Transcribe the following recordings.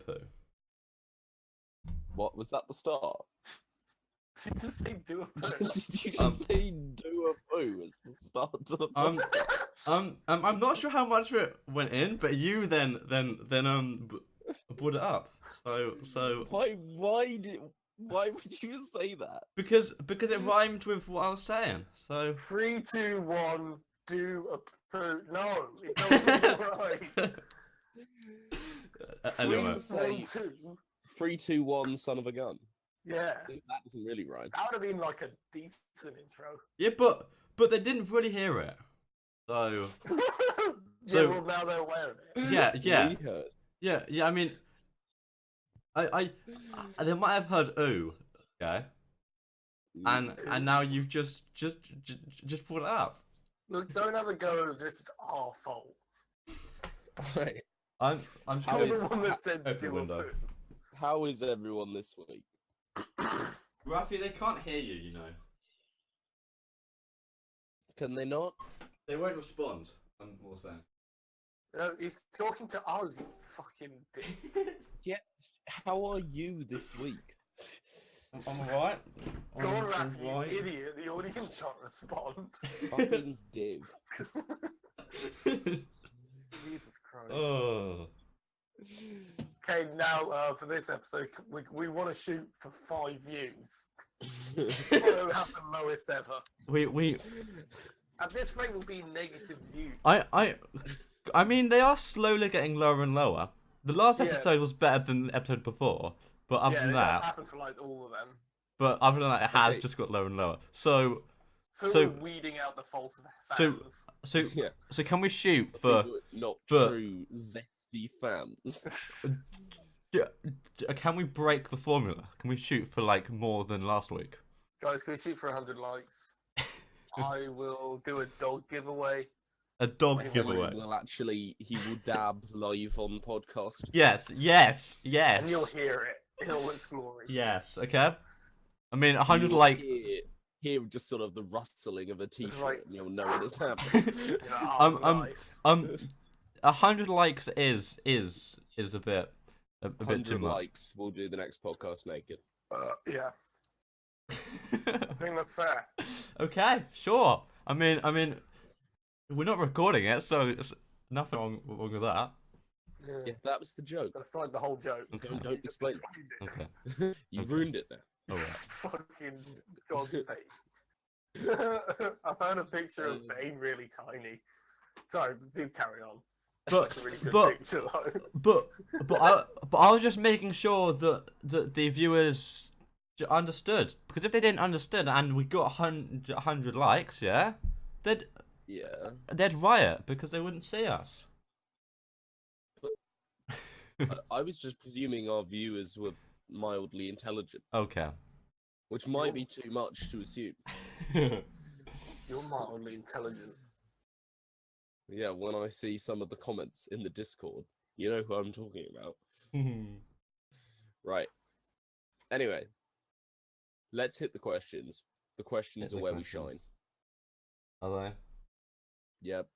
poo. What was that? The start? Did you just say do a poo? Did you just say do a poo as the start to the I'm not sure how much of it went in, but you then brought it up. So Why would you say that? because it rhymed with what I was saying. So 3, 2, 1, do a poo. No, it doesn't right. Anyway. 3, 1, 2. 3, 2, 1, son of a gun. Yeah. That doesn't really rhyme. That would have been like a decent intro. Yeah, but they didn't really hear it. So Yeah, well, now they're aware of it. yeah. We heard. Yeah. I mean, I they might have heard ooh, okay, and now you've just brought it up. Look, don't have a go of this. It's our fault. Right. I'm How You're is- the one that said open do a window. poo. How is everyone this week? Rafi, they can't hear you, you know. Can they not? They won't respond. I'm more saying. No, he's talking to us, you fucking dick. Yeah. How are you this week? I'm alright. Go on, Raph, you idiot. The audience can't respond. Fucking div. Jesus Christ. Oh. Okay, now for this episode, we want to shoot for 5 views. We want to have the lowest ever. We. At this rate, we'll be negative views. I mean, they are slowly getting lower and lower. The last Yeah. episode was better than the episode before, but other than that's that, happened for like all of them. it has Okay. just got lower and lower. So We're weeding out the false fans. Yeah. so can we shoot for? Not but- true zesty fans. Can we break the formula? Can we shoot for like more than last week? Guys, can we shoot for 100 likes? I will do a dog giveaway. A dog Wait, giveaway. He will dab live on podcast. Yes. And you'll hear it in all its glory. Yes. Okay. I mean, 100 You'll like. hear just sort of the rustling of a t-shirt, right. and you'll know what has happened. You know, oh, nice. 100 likes is a bit too 100 much. likes, we'll do the next podcast naked. Yeah, I think that's fair. Okay, sure. I mean, we're not recording it, so it's nothing wrong with that. Yeah, that was the joke. That's like the whole joke. Okay. Don't He's explain. explained it. Okay. You've Okay. ruined it there. All right. Fucking God's sake. I found a picture of Bane really tiny. Sorry, do carry on. That's a really good picture though. But I was just making sure that the viewers understood, because if they didn't understand and we got 100 likes, yeah, they'd riot because they wouldn't see us. I was just presuming our viewers were mildly intelligent, Okay. which might be too much to assume. You're mildly intelligent. Yeah, when I see some of the comments in the Discord, you know who I'm talking about. Right. Anyway, let's hit the questions. The questions Hit are the where questions. we shine. Are they? Yep.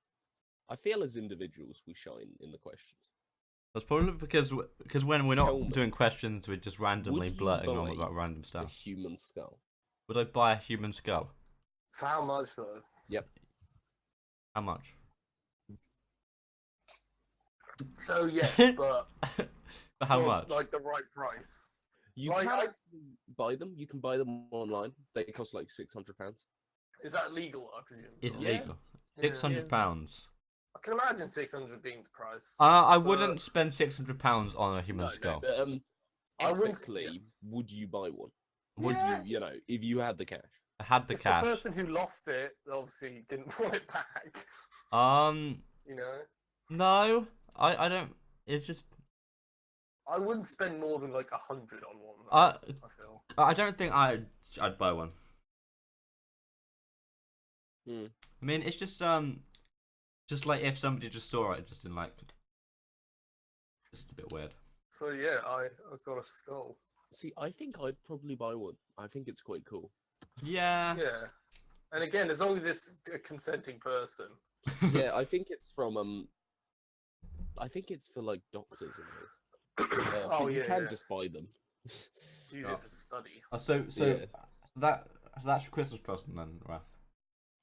I feel as individuals we shine in the questions. That's probably because when we're Tell me. not doing questions, we're just randomly Would you blurting on buy about random The stuff. human skull. Would I buy a human skull? For how much though? How much? So yes, but For how for, much? like the right price. You Like, can I- actually buy them. You can buy them online. They cost like £600. Is that legal? I presume. It's Or- Yeah. legal. Yeah. £600. I can imagine 600 being the price. I But- wouldn't spend £600 on a human No, skull. but I wouldn't- ethically, would you buy one? Would Yeah. You know, if you had the cash. I had the If cash. the person who lost it obviously didn't want it back, you know, No, I don't. It's just I wouldn't spend more than like 100 on one. Though, I feel. I don't think I'd buy one. Hmm. I mean, it's just like if somebody just saw it, just in like, just a bit weird. So yeah, I've got a skull. See, I think I'd probably buy one. I think it's quite cool. Yeah. Yeah, and again, as long as it's a consenting person. Yeah, I think it's from I think it's for like doctors and things. Oh, you yeah, can yeah. just buy them. Use it for study. So Yeah. that's your Christmas present then, Raph.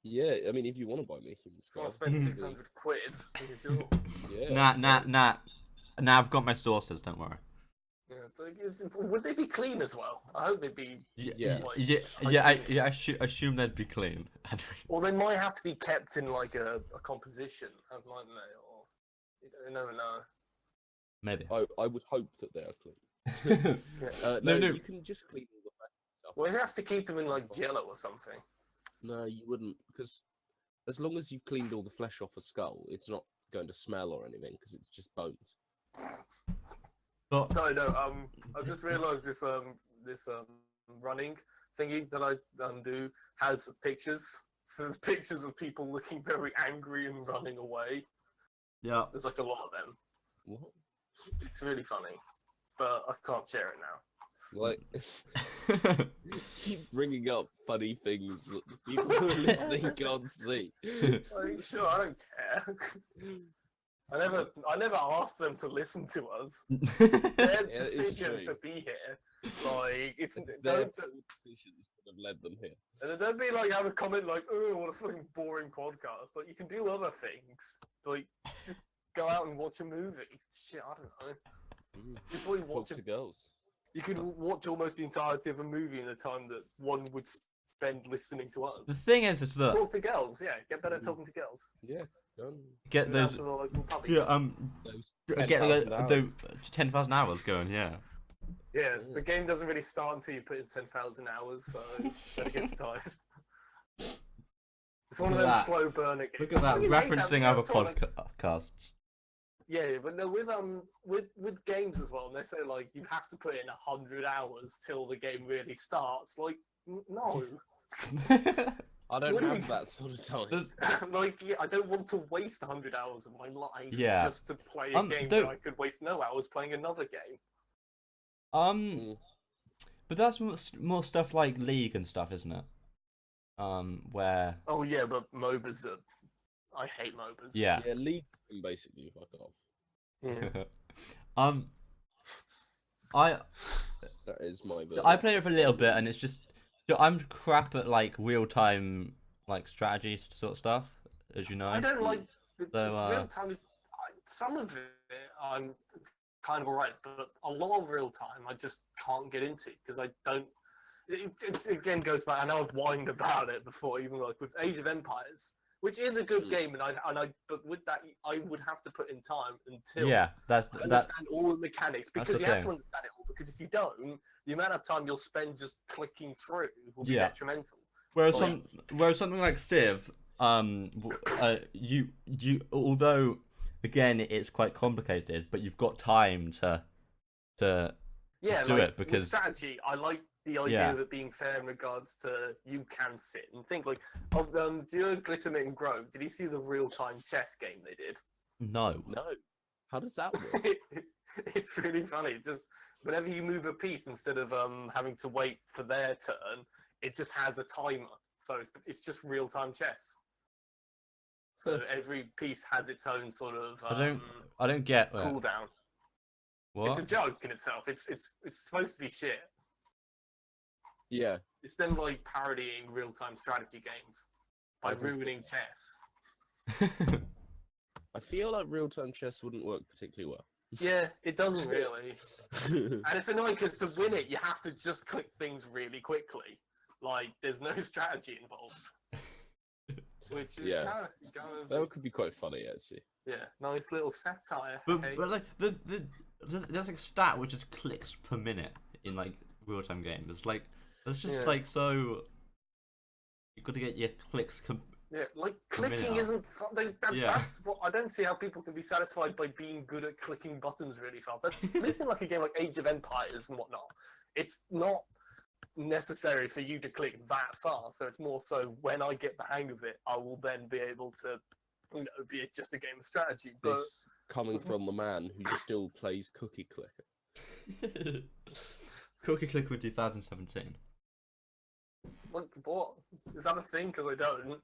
Yeah, I mean, if you want to buy me a human If skull, you want to spend 600 quid, then sure. yeah. Nah. Now I've got my sources. Don't worry. Yeah, would they be clean as well? I hope they'd be. Yeah. I assume they'd be clean. Or they might have to be kept in like a composition, mightn't they? Or you never know. Maybe. I would hope that they are clean. No, you can just clean all the stuff. Well, you have to keep them in like Jello or something. No, you wouldn't, because as long as you've cleaned all the flesh off a skull, it's not going to smell or anything, because it's just bones. But So no, I just realised this running thingy that I do has pictures. So there's pictures of people looking very angry and running away. yeah. There's like a lot of them. What? It's really funny, but I can't share it now. Like, keep bringing up funny things that the people who are listening can't see. Sure, I don't care. I never asked them to listen to us. It's their decision to be here. Like it's their decisions that have led them here. And don't be like have a comment like, "Oh, what a fucking boring podcast." Like you can do other things. Like just go out and watch a movie. Shit, I don't know. You probably watch Talk to girls. You could watch almost the entirety of a movie in the time that one would spend listening to us. The thing is that Talk to girls, yeah. Get better at talking to girls. Yeah, done. get those get 10,000 hours going. Yeah. Yeah, the game doesn't really start until you put in 10,000 hours, so better get started. It's one of them slow burner games. Look at that, referencing other podcasts. Yeah, but no, with games as well, and they say like you have to put in 100 hours till the game really starts. Like, no. I don't have that sort of time. Like, yeah, I don't want to waste 100 hours of my life just to play a game where I could waste no hours playing another game. But that's more stuff like League and stuff, isn't it? Where. Oh yeah, but MOBAs are. I hate MOBAs. Yeah. Yeah, League can basically fuck off. Yeah. That is my version. I played it for a little bit, and it's just I'm crap at like real time like strategy sort of stuff, as you know. I don't like the real time. Some of it I'm kind of alright, but a lot of real time I just can't get into because I don't. It again goes back. I know I've whined about it before, even like with Age of Empires. Which is a good game, but with that, I would have to put in time until I understand all the mechanics, because you have to understand it all. Because if you don't, the amount of time you'll spend just clicking through will be detrimental. Whereas something like Civ, you although again it's quite complicated, but you've got time to do it because with strategy. I like the idea of it being fair in regards to you can sit and think. Like, do you know Glittermitten Grove? Did you see the real-time chess game they did? No. How does that work? It's really funny. Just whenever you move a piece, instead of having to wait for their turn, it just has a timer. So it's just real-time chess. So every piece has its own sort of I don't get that. cooldown. What? It's a joke in itself. It's supposed to be shit. Yeah. It's them like parodying real-time strategy games by ruining chess. I feel like real-time chess wouldn't work particularly well. Yeah, it doesn't really. And it's annoying because to win it, you have to just click things really quickly. Like, there's no strategy involved. Which is kind of... That could be quite funny, actually. Yeah, nice little satire. But like, there's like a stat which is clicks per minute in like real-time games. It's like... It's just like so. You've got to get your clicks. Like clicking isn't fun. That's what I don't see how people can be satisfied by being good at clicking buttons really fast. At least in like a game like Age of Empires and whatnot, it's not necessary for you to click that fast. So it's more so when I get the hang of it, I will then be able to, be just a game of strategy. But this coming from the man who still plays Cookie Clicker. Cookie Clicker in 2017. Like, what? Is that a thing? Because I don't.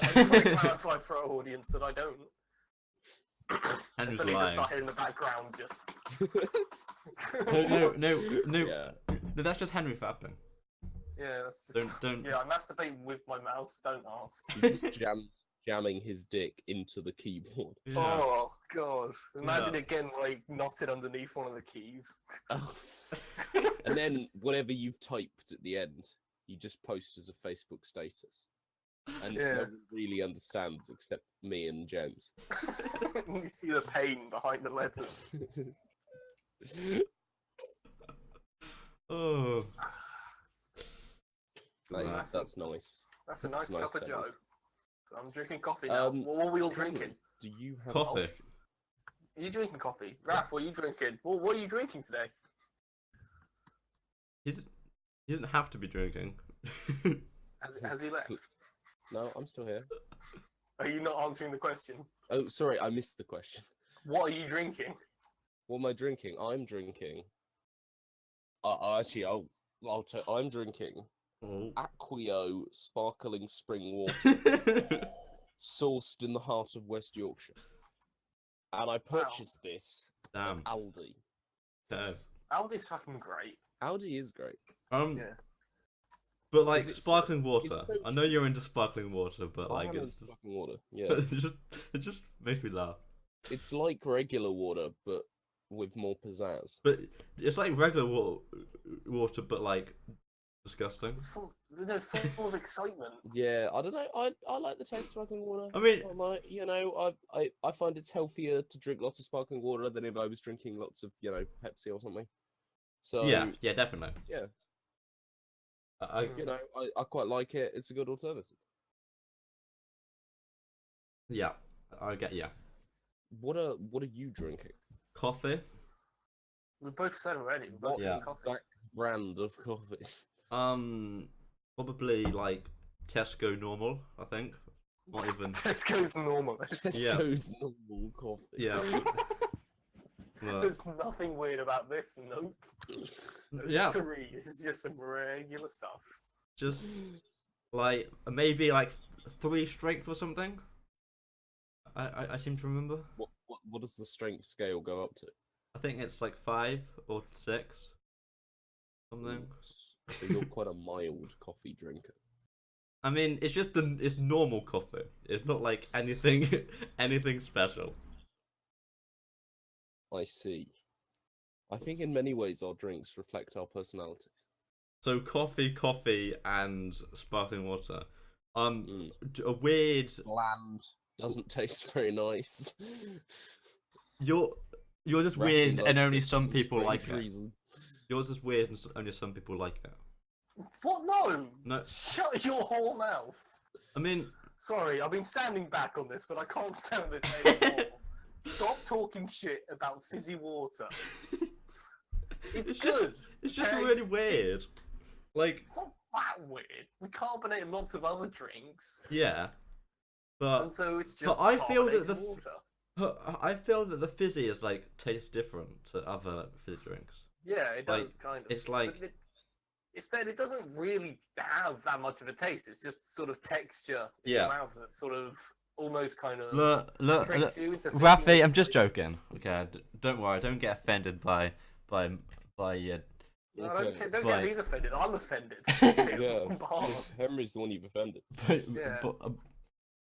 I just want to clarify for our audience that I don't. Henry's so he's just lying. sat here in the background, just. No. Yeah. No, that's just Henry fapping. Yeah, that's just. Don't. Yeah, I masturbate with my mouse. Don't ask. He just jamming his dick into the keyboard. Yeah. Oh god! Imagine Yeah. it getting like knotted underneath one of the keys. Oh. And then whatever you've typed at the end, you just post as a Facebook status. And Yeah. no one really understands except me and James. You see the pain behind the letters. Oh. That's nice. That's a nice Nice cup of Joe. James. So I'm drinking coffee now. What are we all drinking? Do you have Coffee. Are you drinking coffee? Raph, what are you drinking? What are you drinking today? He doesn't have to be drinking. Has he left? No, I'm still here. Are you not answering the question? Oh, sorry, I missed the question. What are you drinking? What am I drinking? I'm drinking. Actually, I'm drinking Oh. Aquio sparkling spring water, sourced in the heart of West Yorkshire, and I purchased this Damn. at Aldi. Aldi's fucking great. Aldi is great. Yeah. But like It's sparkling so water. I know you're into sparkling water, but I like am it's into sparkling water. Yeah, it just makes me laugh. it's like regular water, but with more pizzazz. But it's like regular water, but like disgusting. It's full of excitement. Yeah, I don't know. I like the taste of sparkling water. I mean, I find it's healthier to drink lots of sparkling water than if I was drinking lots of Pepsi or something. So yeah, definitely. yeah, I I quite like it. It's a good alternative. yeah, I get yeah. What are you drinking? Coffee. We both said already. We're both What drinking coffee. exact brand of coffee? Probably like Tesco normal. I think. Not even. Tesco's normal. Tesco's normal coffee. Yeah. There's nothing weird about this. Nope. Yeah. Sorry, this is just some regular stuff. Just like maybe like 3 strength or something. I seem to remember. What does the strength scale go up to? I think it's like 5 or 6. Something. So you're quite a mild coffee drinker. I mean, it's just it's normal coffee. It's not like anything anything special. I see. I think in many ways our drinks reflect our personalities. So coffee, and sparkling water. A weird. Bland. Doesn't taste very nice. You're just Rafi weird, and loves only it for some people strange like it. reason. Yours is weird, and only some people like it. What? No. No. Shut your whole mouth. I mean, Sorry, I've been standing back on this, but I can't stand this anymore. Stop talking shit about fizzy water. It's good. it's just okay? really weird. Like, It's not that weird. We carbonate lots of other drinks, yeah, but and so it's just. but I feel that carbonated water. I feel that the fizzy is like tastes different to other fizzy drinks. Yeah, it like, does kind of. it's like- But it's that it doesn't really have that much of a taste. It's just sort of texture in Yeah. your mouth that sort of almost kind of Look, tricks you into. Rafi, thinking I'm it's just sweet. joking. Okay, don't worry. Don't get offended by. No, don't But- get these offended. I'm offended. Yeah, On behalf. Henry's the one you've offended. Yeah.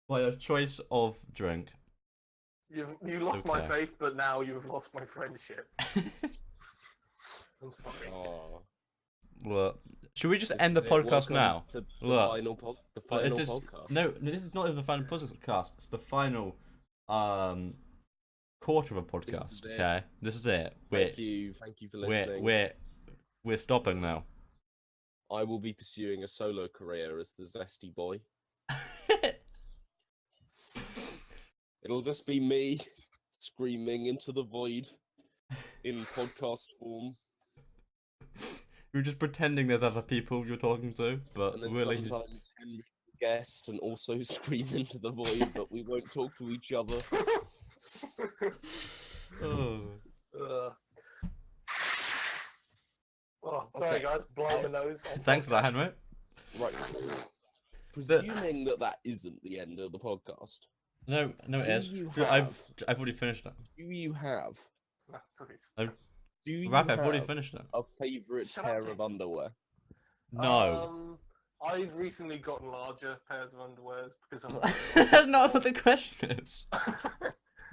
By a choice of drink. You lost my Okay. faith, but now you've lost my friendship. I'm sorry. Oh, Look, should we just this end the is it. podcast Welcome now? to the Look. final This is- podcast. No, this is not even the final podcast. It's the final quarter of a podcast. is it. Okay, this is it. Thank you for listening. We're stopping now. I will be pursuing a solo career as the zesty boy. It'll just be me screaming into the void in podcast form, You're just pretending there's other people you're talking to, but and then really, sometimes Henry will guest and also scream into the void, but we won't talk to each other. oh. Oh, sorry Okay. guys, blowing my nose. on Thanks for that, podcast. Henry. Right. Presuming that isn't the end of the podcast, No, it Do is. you I've have? already finished it. Do you have? No, please. Oh, Do you Raph, I've already have finished it. a favourite Shut up, pair of James. underwear? No. I've recently gotten larger pairs of underwears because I'm. That's not what the question is.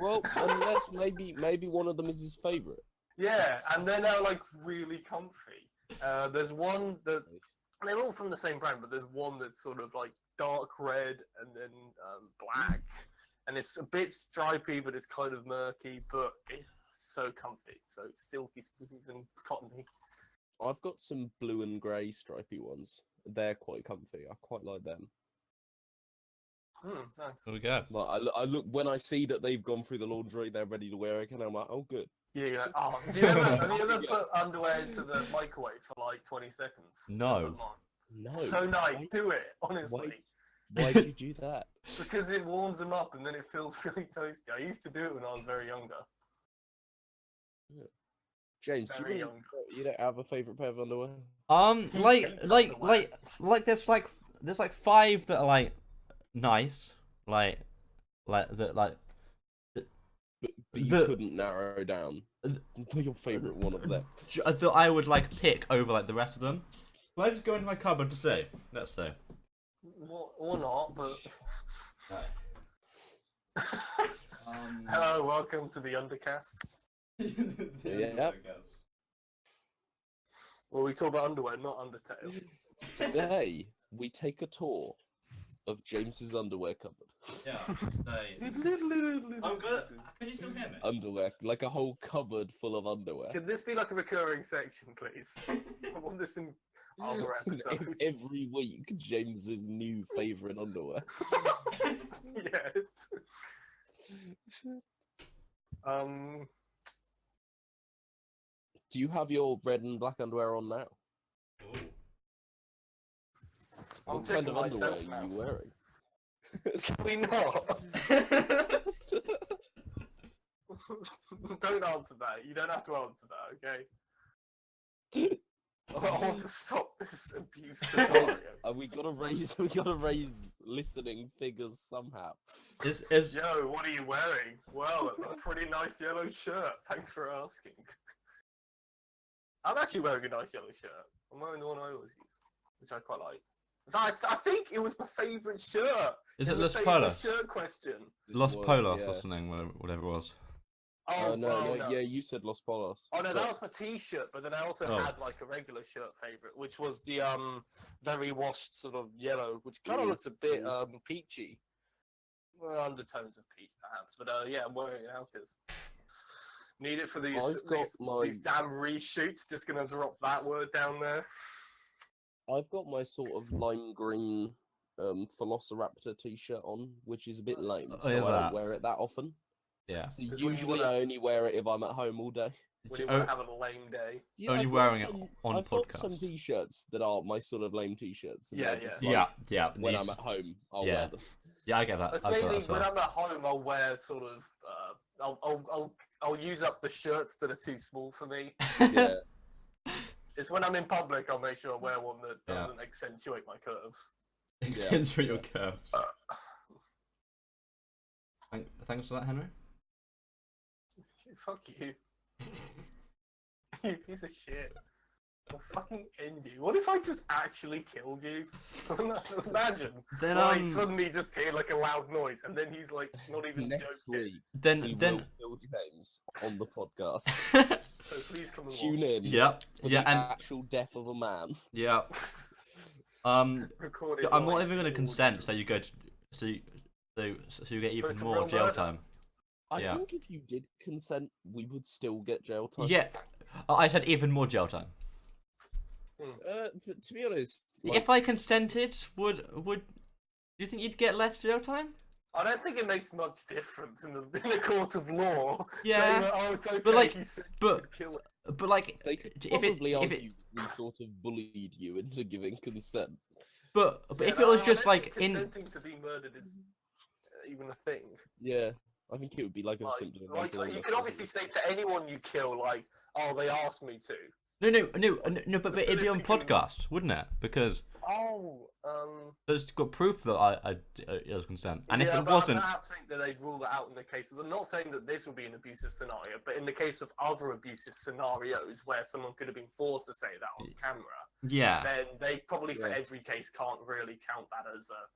Well, unless maybe one of them is his favourite. Yeah, and they're now like really comfy. There's one that they're all from the same brand, but there's one that's sort of like dark red and then black, and it's a bit stripy, but it's kind of murky, but it's so comfy, so it's silky smooth and cottony. I've got some blue and grey stripy ones. They're quite comfy. I quite like them. Nice. There we go. Like I look when I see that they've gone through the laundry, they're ready to wear it, and I'm like, oh, good. Yeah, you're like, oh, have you ever put underwear into the microwave for like 20 seconds? No. No. So nice, do it, honestly. Why'd you do that? Because it warms them up and then it feels really toasty. I used to do it when I was very younger. Yeah. James, Very you don't have a favourite pair of underwear? There's like 5 that are like nice, like that like. But you couldn't narrow down your favourite one of them. That I would like pick over like the rest of them. Well, I just go into my cupboard to see. Let's see. Well, or not, but. Hello, welcome to the Undercast. Yeah. Well, we talk about underwear, not Undertale. Today we take a tour of James's underwear cupboard. Yeah. I'm good. Can you still hear me? Underwear, like a whole cupboard full of underwear. Can this be like a recurring section, please? I want this in other episodes. Every week, James's new favourite underwear. Yeah. Do you have your red and black underwear on now? Ooh. I'm What kind checking of underwear myself are you now. wearing? Can we not? Don't answer that. You don't have to answer that, okay? I want to stop this abuse scenario. We gotta raise listening figures somehow. Yo, what are you wearing? Well, a pretty nice yellow shirt. Thanks for asking. I'm actually wearing a nice yellow shirt. I'm wearing the one I always use, which I quite like. I think it was my favourite shirt. Is it the Los favourite Polos? shirt question. Los Was, Polos yeah. or something, whatever it was. Oh, no, no. yeah, you said Los Polos. Oh no, that was my t-shirt, but then I also had like a regular shirt favourite, which was the very washed sort of yellow, which kind of looks a bit peachy. Well, undertones of peach perhaps, but yeah, I'm wearing it now because need it for these damn reshoots. Just gonna drop that word down there. I've got my sort of lime green Velociraptor t-shirt on, which is a bit lame, so I don't wear it that often. Yeah. So usually I only wear it if I'm at home all day. When you want to have a lame day. Yeah, Only wearing it on I've podcast. got some t-shirts that are my sort of lame t-shirts. Yeah. Yeah. When I'm at home, I'll wear them. Yeah, I get that. It's mainly when I'm at home, I'll wear sort of. I'll use up the shirts that are too small for me. Yeah. It's when I'm in public, I'll make sure I wear one that doesn't accentuate my curves. Accentuate your curves. Thanks for that, Henry. Fuck you. You piece of shit. I'll fucking end you. What if I just actually killed you? Imagine. Then suddenly just hear like a loud noise and then he's like not even Next joking. week, then we will kill James on the podcast. So please come and Tune watch. in. Yep. For the actual death of a man. Yeah. Recorded I'm not live. even going to consent, so you go to, so you get even it's a more real jail murder. time. I think if you did consent, we would still get jail time. Yeah. I said even more jail time. But to be honest, If I consented, would do you think you'd get less jail time? I don't think it makes much difference in the court of law. Yeah. Saying that, oh, it's okay. But, like, he said but- you could kill it. But like, they could if probably it, argue we sort of bullied you into giving consent. but Yeah, if it was I just don't like think in, consenting to be murdered is even a thing. Yeah, I think it would be like a Like, symptom of like mental you illness can or obviously say something. to anyone you kill, like, oh, they asked me to. No, but it'd be on podcast, wouldn't it? Because there's got proof that I was consent, and if it wasn't, I think that they'd rule that out in the cases. I'm not saying that this will be an abusive scenario, but in the case of other abusive scenarios where someone could have been forced to say that on camera, then they probably for every case can't really count that as a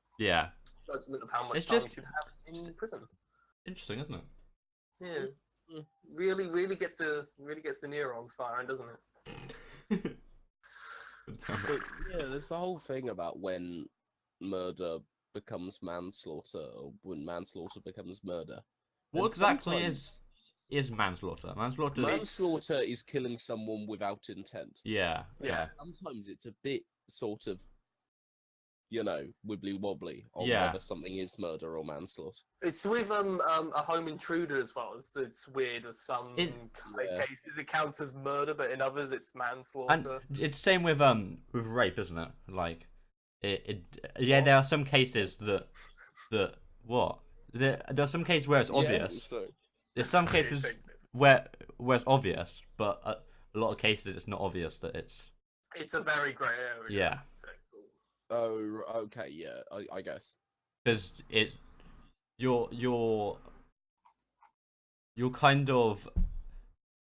judgment of how much time you should have in prison. Interesting, isn't it? Yeah. Really gets the neurons firing, doesn't it? But, yeah, there's the whole thing about when murder becomes manslaughter, or when manslaughter becomes murder. What exactly is manslaughter? Manslaughter is killing someone without intent. Yeah. Sometimes it's a bit sort of, wibbly wobbly on whether something is murder or manslaughter. It's with a home intruder as well. It's weird with some cases it counts as murder, but in others it's manslaughter. And it's same with rape, isn't it? Like there are some cases that what there are some cases where it's obvious. There's some cases where it's obvious, but a lot of cases it's not obvious that it's a very grey area. Yeah. So. Oh, okay, yeah, I guess. Because you're kind of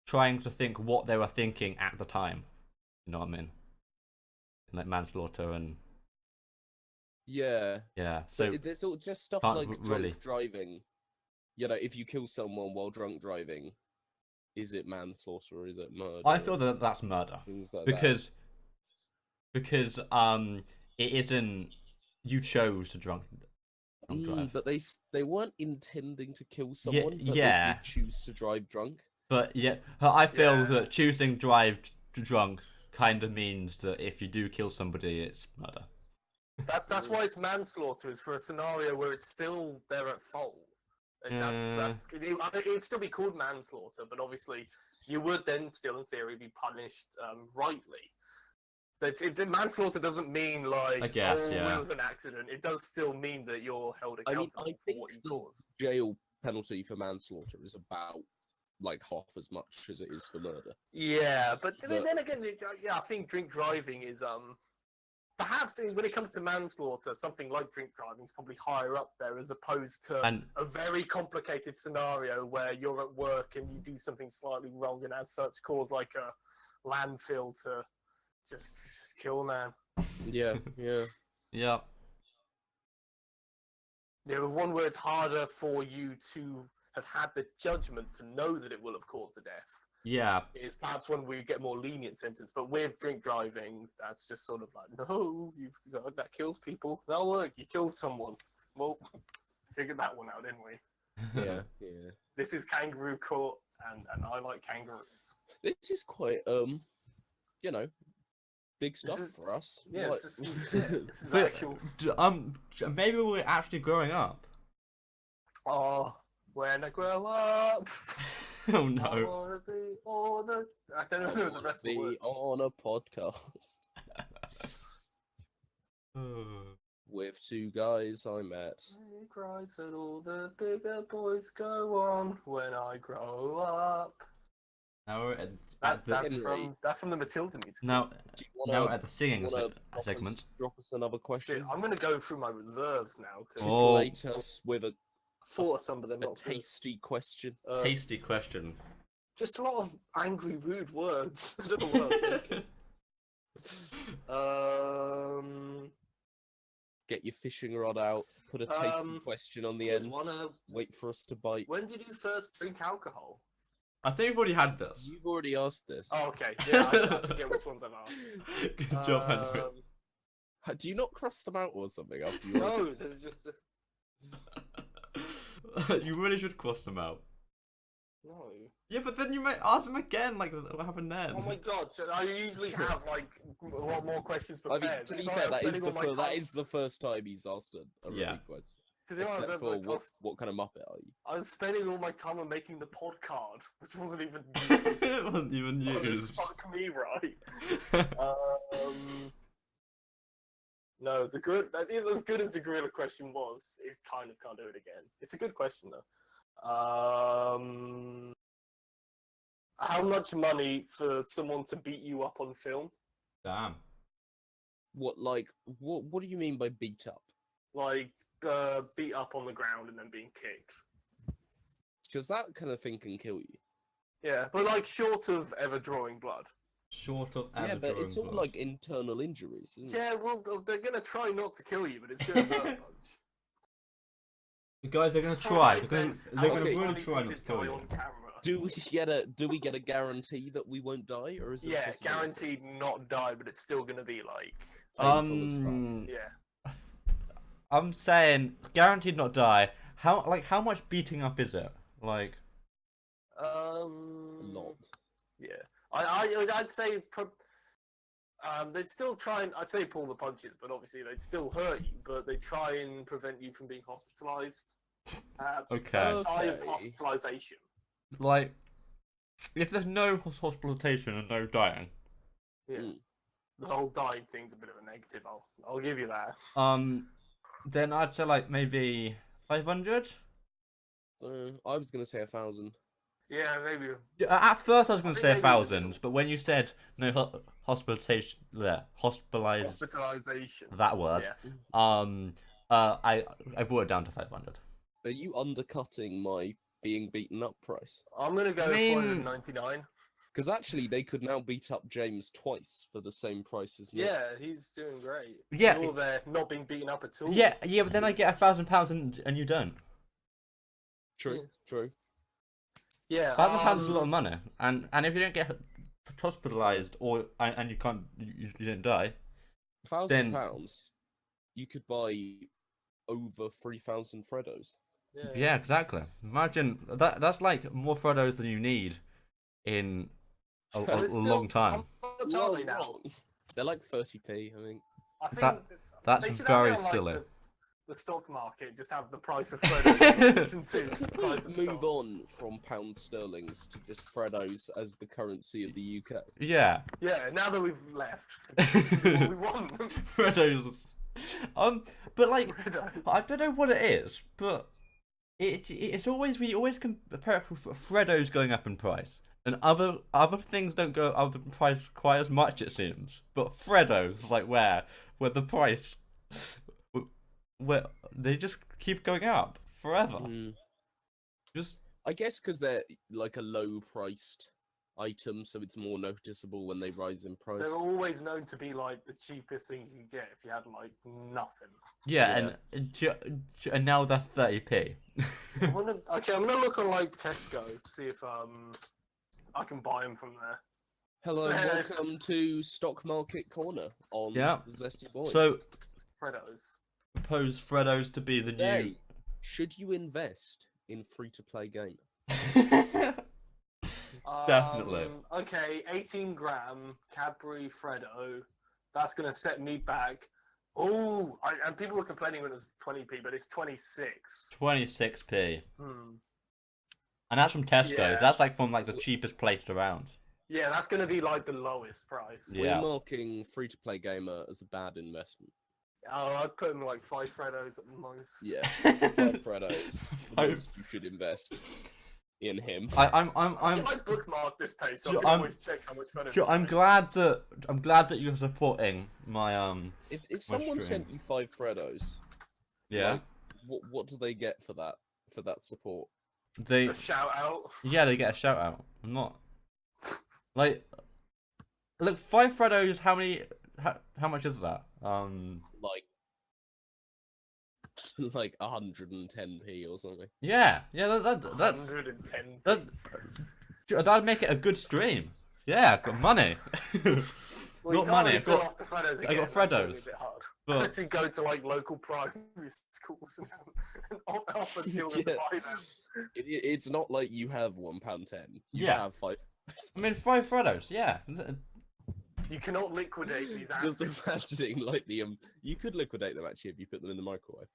trying to think what they were thinking at the time. You know what I mean? Like manslaughter and... Yeah. So there's all just stuff like drunk driving. If you kill someone while drunk driving, is it manslaughter or is it murder? I feel that that's murder. Things like because it isn't. You chose to drunk drive. But they weren't intending to kill someone. But they did choose to drive drunk. But I feel that choosing drive drunk kind of means that if you do kill somebody, it's murder. That's why it's manslaughter. Is for a scenario where it's still they're at fault. And it'd still be called manslaughter, but obviously you would then still, in theory, be punished rightly. Manslaughter doesn't mean like it was an accident. It does still mean that you're held accountable I think for what you caused. Jail penalty for manslaughter is about like half as much as it is for murder. Yeah, but then again, I think drink driving is perhaps when it comes to manslaughter, something like drink driving is probably higher up there as opposed to a very complicated scenario where you're at work and you do something slightly wrong and as such cause like a landfill to just kill a man. Yeah. But one where it's harder for you to have had the judgment to know that it will have caused the death. Yeah. Is perhaps when we get more lenient sentence, but with drink driving, that's just sort of like, no, that kills people. No, look, you killed someone. Well, figured that one out, didn't we? Yeah. This is kangaroo court, and I like kangaroos. This is quite, big stuff for us. Yeah, this is actual. Maybe we're actually growing up. Oh, when I grow up. Oh no! I wanna be I don't know the rest of the words. On a podcast with two guys I met. He cries that all the bigger boys go on when I grow up. Now that's from the Matilda music. Now at the singing segment. Drop us another question. I'm gonna go through my reserves now. Titillate us with a some of them not tasty question. Tasty question. Just a lot of angry, rude words. I don't know what I was thinking. Get your fishing rod out. Put a tasty question on the end. Wait for us to bite. When did you first drink alcohol? I think we've already had this. You've already asked this. Oh, okay. Yeah, I forget which ones I've asked. Good job, Henry. Do you not cross them out or something after you No, there's just You really should cross them out. No. Yeah, but then you might ask them again, like what happened then. Oh my god, so I usually have like a lot more questions prepared. I mean, to be fair, that is the first time he's asked a really question. To be honest, except for what kind of Muppet are you? I was spending all my time on making the pod card, which wasn't even used. It wasn't even used. Fuck me, right? No, as good as the gorilla question was, it kind of can't do it again. It's a good question though. How much money for someone to beat you up on film? Damn. What do you mean by beat up? Like, beat up on the ground and then being kicked. Because that kind of thing can kill you. Yeah, but like short of ever drawing blood. Short of Yeah, but it's all like internal injuries, isn't it? Yeah, well, they're gonna try not to kill you, but it's gonna hurt a bunch. The guys are gonna try. They're gonna Okay. really try not to kill you. On camera. Do we get a guarantee that we won't die, or is it? Yeah, possible? guaranteed not die, but it's still gonna be like. Painful as fuck. Yeah. I'm saying guaranteed not die. How much beating up is it? Like. A lot. Yeah, I'd say they'd still try and I'd say pull the punches, but obviously they'd still hurt you. But they try and prevent you from being hospitalized. Okay. Aside of hospitalization. Like, if there's no hospitalization and no dying. Yeah. The whole dying thing's a bit of a negative. I'll give you that. Then I'd say like maybe 500. I was gonna say 1,000. Yeah, maybe. At first I was gonna say maybe 1,000, but when you said no hospitalization, Hospitalization. that word, Yeah. I brought it down to 500. Are you undercutting my being beaten up price? I'm gonna go 499. Because actually, they could now beat up James twice for the same price as me. Yeah, he's doing great. Yeah. You're there, not being beaten up at all. Yeah, but then I get £1,000 and you don't. True. Yeah. £1,000 is a lot of money, and if you don't get hospitalized and you can't, you didn't die. £1,000, you could buy over 3,000 Freddos. Yeah, exactly. Imagine that's like more Freddos than you need in a long time. How much are they now? They're like 30p, I think. I think that's very silly. The stock market just have the price of Freddos to the price of Move stocks. on from pound sterlings to just Freddos as the currency of the UK. Yeah. Yeah, now that we've left, we won. Freddos. But like, Freddo. I don't know what it is, but it's always we always compare Freddos going up in price, and other things don't go up in price quite as much, it seems. But Freddos, like where the price. Where they just keep going up forever. Just, I guess because they're like a low-priced item, so it's more noticeable when they rise in price. They're always known to be like the cheapest thing you can get if you had like nothing. yeah. And now they're 30p. I'm gonna look on like Tesco to see if I can buy them from there. Hello, welcome to Stock Market Corner on the Zesty Boys. So, Freddos. Propose Freddos to be the new. Should you invest in free-to-play gamer? Definitely. Okay, 18-gram Cadbury Freddo. That's gonna set me back. Oh, and people were complaining when it was 20p, but it's 26. 26p. Hmm. And that's from Tesco's. Yeah. That's like from like the cheapest place around. Yeah, that's gonna be like the lowest price. Yeah. We're marking free-to-play gamer as a bad investment. Oh, I'd put in like 5 Freddos at the most. Yeah, 5 Freddos. You should invest in him. I'm Should I bookmark this page so I can always check how much Freddos? I'm glad that you're supporting my If someone stream. sent you 5 Freddos, Yeah. like, what do they get for that support? They A shout out. Yeah, they get a shout out. I'm not like look 5 Freddos. How much is that? Like 110p or something. Yeah. That's 110. That'd make it a good stream. Yeah, got money. Well, Not you can't money. really sell off the Freddos again. I got That's gonna Freddos. be a bit hard. But Unless you go to like local primary schools and offer deal with Yeah. buy them. It's not like you have £1.10. You Yeah. have 5. I mean 5 Freddos. Yeah. You cannot liquidate these Just assets. imagining like you could liquidate them actually if you put them in the microwave.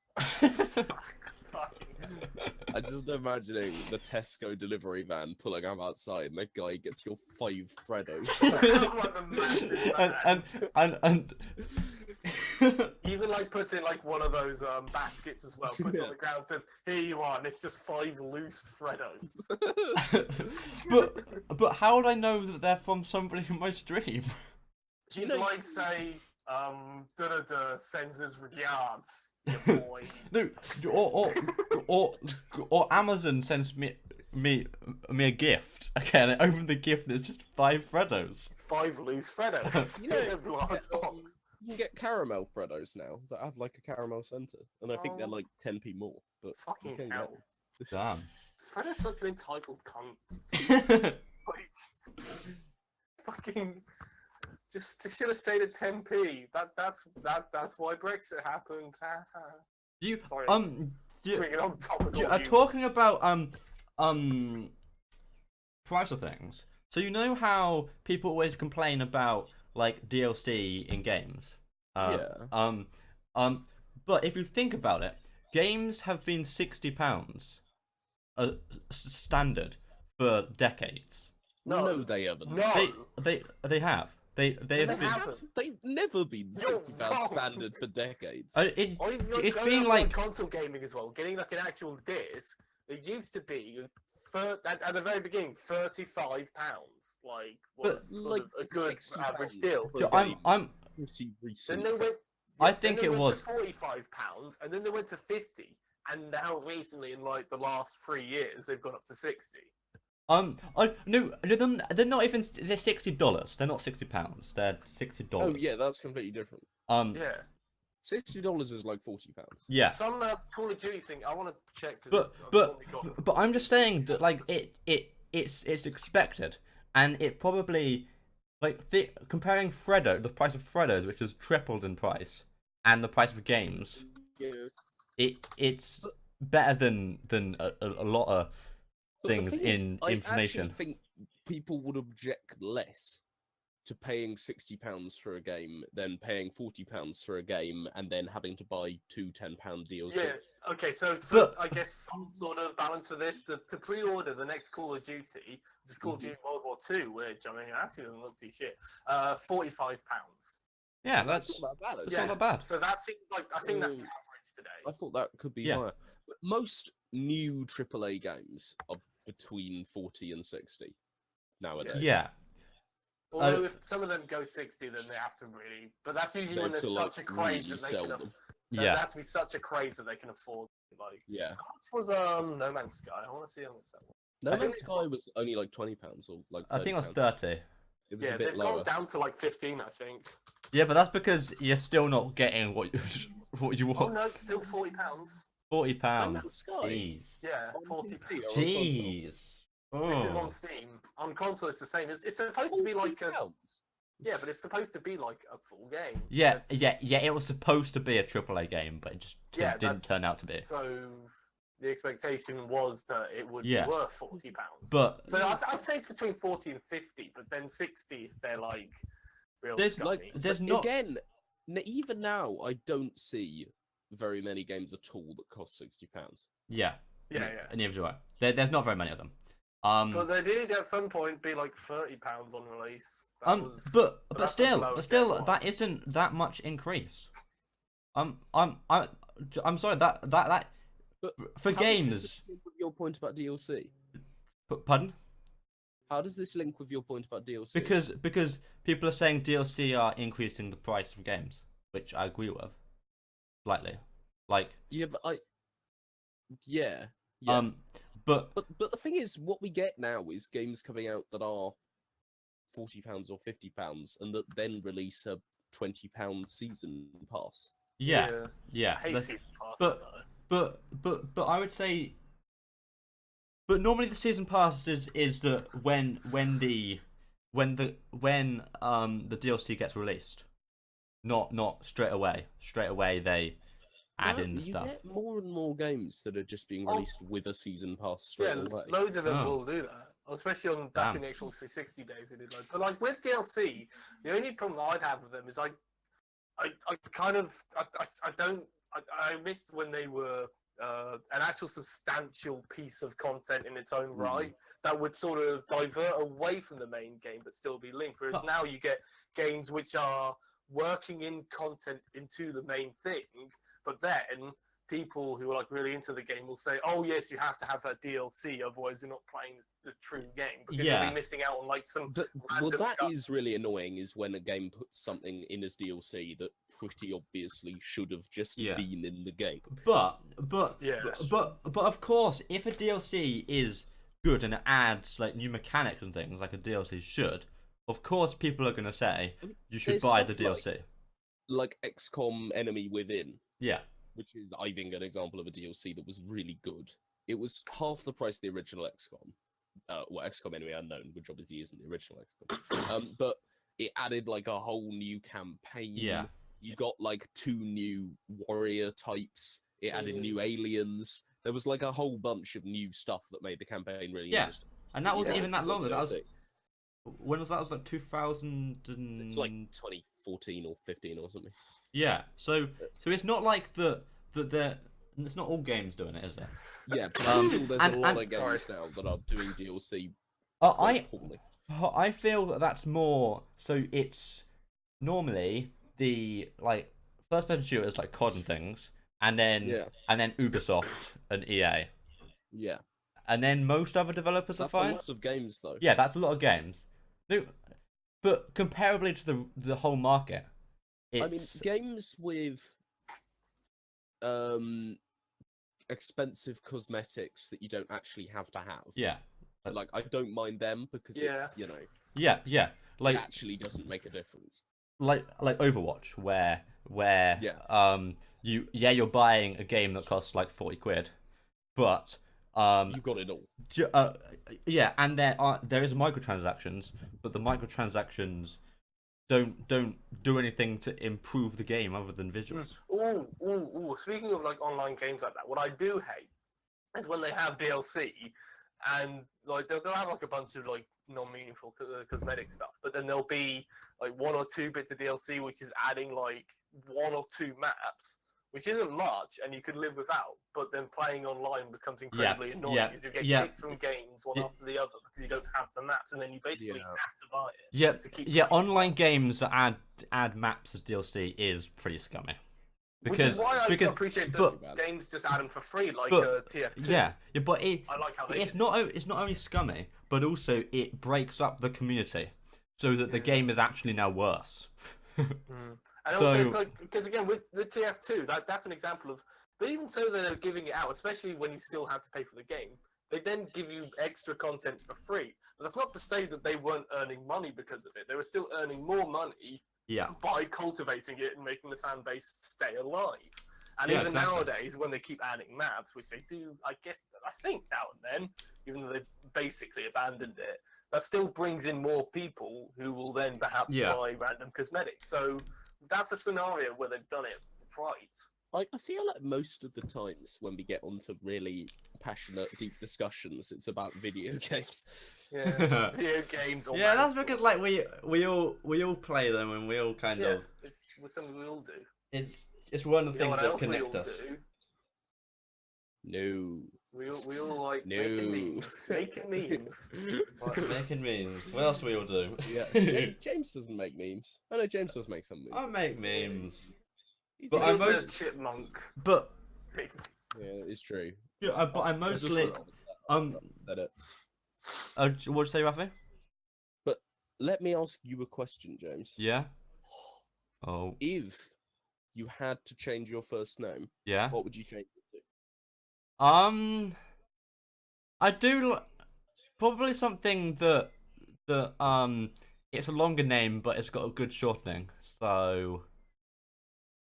I'm just imagining the Tesco delivery van pulling up outside and the guy gets your 5 Freddos. Like the massive bag. and Even like puts in like one of those baskets as well. Puts on the ground, says, "Here you are," and it's just 5 loose Freddos. but how would I know that they're from somebody in my stream? Do you like say, sends his regards, your boy? No, or Amazon sends me a gift. Okay, and I open the gift and it's just 5 Freddos. 5 loose Freddos. You can get caramel Freddos now that have like a caramel center, and I think they're like 10p more. But fucking hell. Damn. Freddo's such an entitled cunt. Fucking. Just should have stayed at 10p. That's why Brexit happened. You Sorry. you on topical are talking about price of things. So you know how people always complain about like DLC in games. But if you think about it, games have been £60 standard for decades. No, they haven't. No, they have. They've never been £60 standard for decades. It's been like console gaming as well. Getting like an actual disc, it used to be at the very beginning £35. Like was sort of a good average deal. I'm pretty recent. Then they went. I think then it they was went to £45, and then they went to 50, and now recently, in like the last 3 years, they've gone up to 60. No, they're not even. They're $60. They're not £60. They're $60. Oh yeah, that's completely different. Yeah. $60 is like £40. Yeah. Some Call of Duty thing I want to check. But I'm just saying that like it's expected, and it probably like comparing the price of Freddos, which has tripled in price, and the price of games, it's better than a lot of things in information. I think people would object less to paying £60 for a game than paying £40 for a game and then having to buy 2 £10 DLC. Yeah, okay, so I guess some sort of balance for this, to pre-order the next Call of Duty, this is Call of Duty World War II, which, I mean, actually doesn't look too shit, £45. Yeah, that's not that bad. That's not that bad. So that seems like, I think that's the average today. I thought that could be higher. But most new AAA games are between 40 and 60 nowadays. Yeah. Although if some of them go 60, then they have to really. But that's usually when there's such a craze that they can. There has to be such a craze that they can afford. Like, how much was No Man's Sky? I want to see how much that was. No Man's Sky was only like £20 or like. I think it was 30. It was a bit lower. They've gone down to like 15, I think. Yeah, but that's because you're still not getting what you want. Oh no, it's still £40. £40. No Man's Sky. Jeez. Yeah, £40. Jeez. This is on Steam. On console, it's the same. It's supposed to be like a. Yeah, but it's supposed to be like a full game. Yeah. It was supposed to be a AAA game, but it just didn't turn out to be. So the expectation was that it would be worth £40. But so I'd say it's between 40 and 50, but then 60 if they're like real scummy. There's not again. Even now, I don't see very many games at all that cost £60. Yeah. Neither do I. There's not very many of them. But they did at some point be like £30 on release. But still, that isn't that much increase. I'm sorry that for games. Does this link with your point about DLC? Pardon? How does this link with your point about DLC? Because people are saying DLC are increasing the price of games, which I agree with, slightly. Like But the thing is, what we get now is games coming out that are £40 or £50, and that then release a £20 season pass. Yeah. I hate season passes. But I would say, but normally the season pass is that when the DLC gets released, not straight away. Straight away they add in stuff. You get more and more games that are just being released with a season pass straight away. Loads of them will do that, especially on back in the Xbox 360 days. They did like, but like with DLC, the only problem I'd have with them is I missed when they were an actual substantial piece of content in its own right that would sort of divert away from the main game but still be linked. Whereas now you get games which are working in content into the main thing, but then people who are like really into the game will say, "Oh yes, you have to have that DLC, otherwise you're not playing the true game because you'll be missing out on like some." Well, that is really annoying. Is when a game puts something in as DLC that pretty obviously should have just been in the game. But of course, if a DLC is good and it adds like new mechanics and things like a DLC should, of course people are gonna say you should buy the DLC. Like XCOM Enemy Within. Yeah. Which is, I think, an example of a DLC that was really good. It was half the price of the original XCOM. Well, XCOM Enemy Unknown, which obviously isn't the original XCOM. But it added like a whole new campaign. Yeah. You got like 2 new warrior types. It added new aliens. There was like a whole bunch of new stuff that made the campaign really interesting. And that wasn't even that long ago. When was that? It was like 2000. It's like 2014 or 15 or something. Yeah. So it's not like it's not all games doing it, is it? Yeah. There's a lot of games now that are doing DLC. I feel that's more. So it's normally the like first-person shooters like COD and things, and then Ubisoft and EA. Yeah. And then most other developers are fine. That's a lot of games, though. Yeah, that's a lot of games. No, but comparably to the whole market, I mean, games with expensive cosmetics that you don't actually have to have. Yeah. Like, I don't mind them because it's, you know. Yeah. Like, it actually doesn't make a difference. Like Overwatch, where you're buying a game that costs like 40 quid, but you've got it all. And there is microtransactions, but the microtransactions don't do anything to improve the game other than visuals. Ooh. Speaking of like online games like that, what I do hate is when they have DLC and like they'll have like a bunch of like non-meaningful cosmetic stuff, but then there'll be like 1 or 2 bits of DLC which is adding like 1 or 2 maps, which isn't much and you could live without, but then playing online becomes incredibly annoying as you get kicked from games one after the other because you don't have the maps, and then you basically have to buy it. To keep online games that add maps as DLC is pretty scummy. Which is why I appreciate that games just add them for free, like TF2. Yeah, but I like how it's not only scummy, but also it breaks up the community, so that the game is actually now worse. And also, it's like, because again, with TF2, that's an example of, but even so, they're giving it out, especially when you still have to pay for the game. They then give you extra content for free. But that's not to say that they weren't earning money because of it. They were still earning more money by cultivating it and making the fan base stay alive. And even nowadays, when they keep adding maps, which they do, I think now and then, even though they basically abandoned it, that still brings in more people who will then perhaps buy random cosmetics. So that's a scenario where they've done it right. I feel like most of the times when we get onto really passionate, deep discussions, it's about video games. Yeah, video games. Or that's because like we all play them and we all kind of. It's something we all do. It's one of the things that connect us. No. We all like making memes. Making memes. Making memes. What else do we all do? Yeah. James doesn't make memes. I know James does make some memes. I make memes. But I'm a chipmunk. But yeah, it's true. Yeah, but I'm mostly said it. What'd you say, Rafi? But let me ask you a question, James. Yeah. Oh. If you had to change your first name, what would you change it to? I do probably something that it's a longer name, but it's got a good shortening. So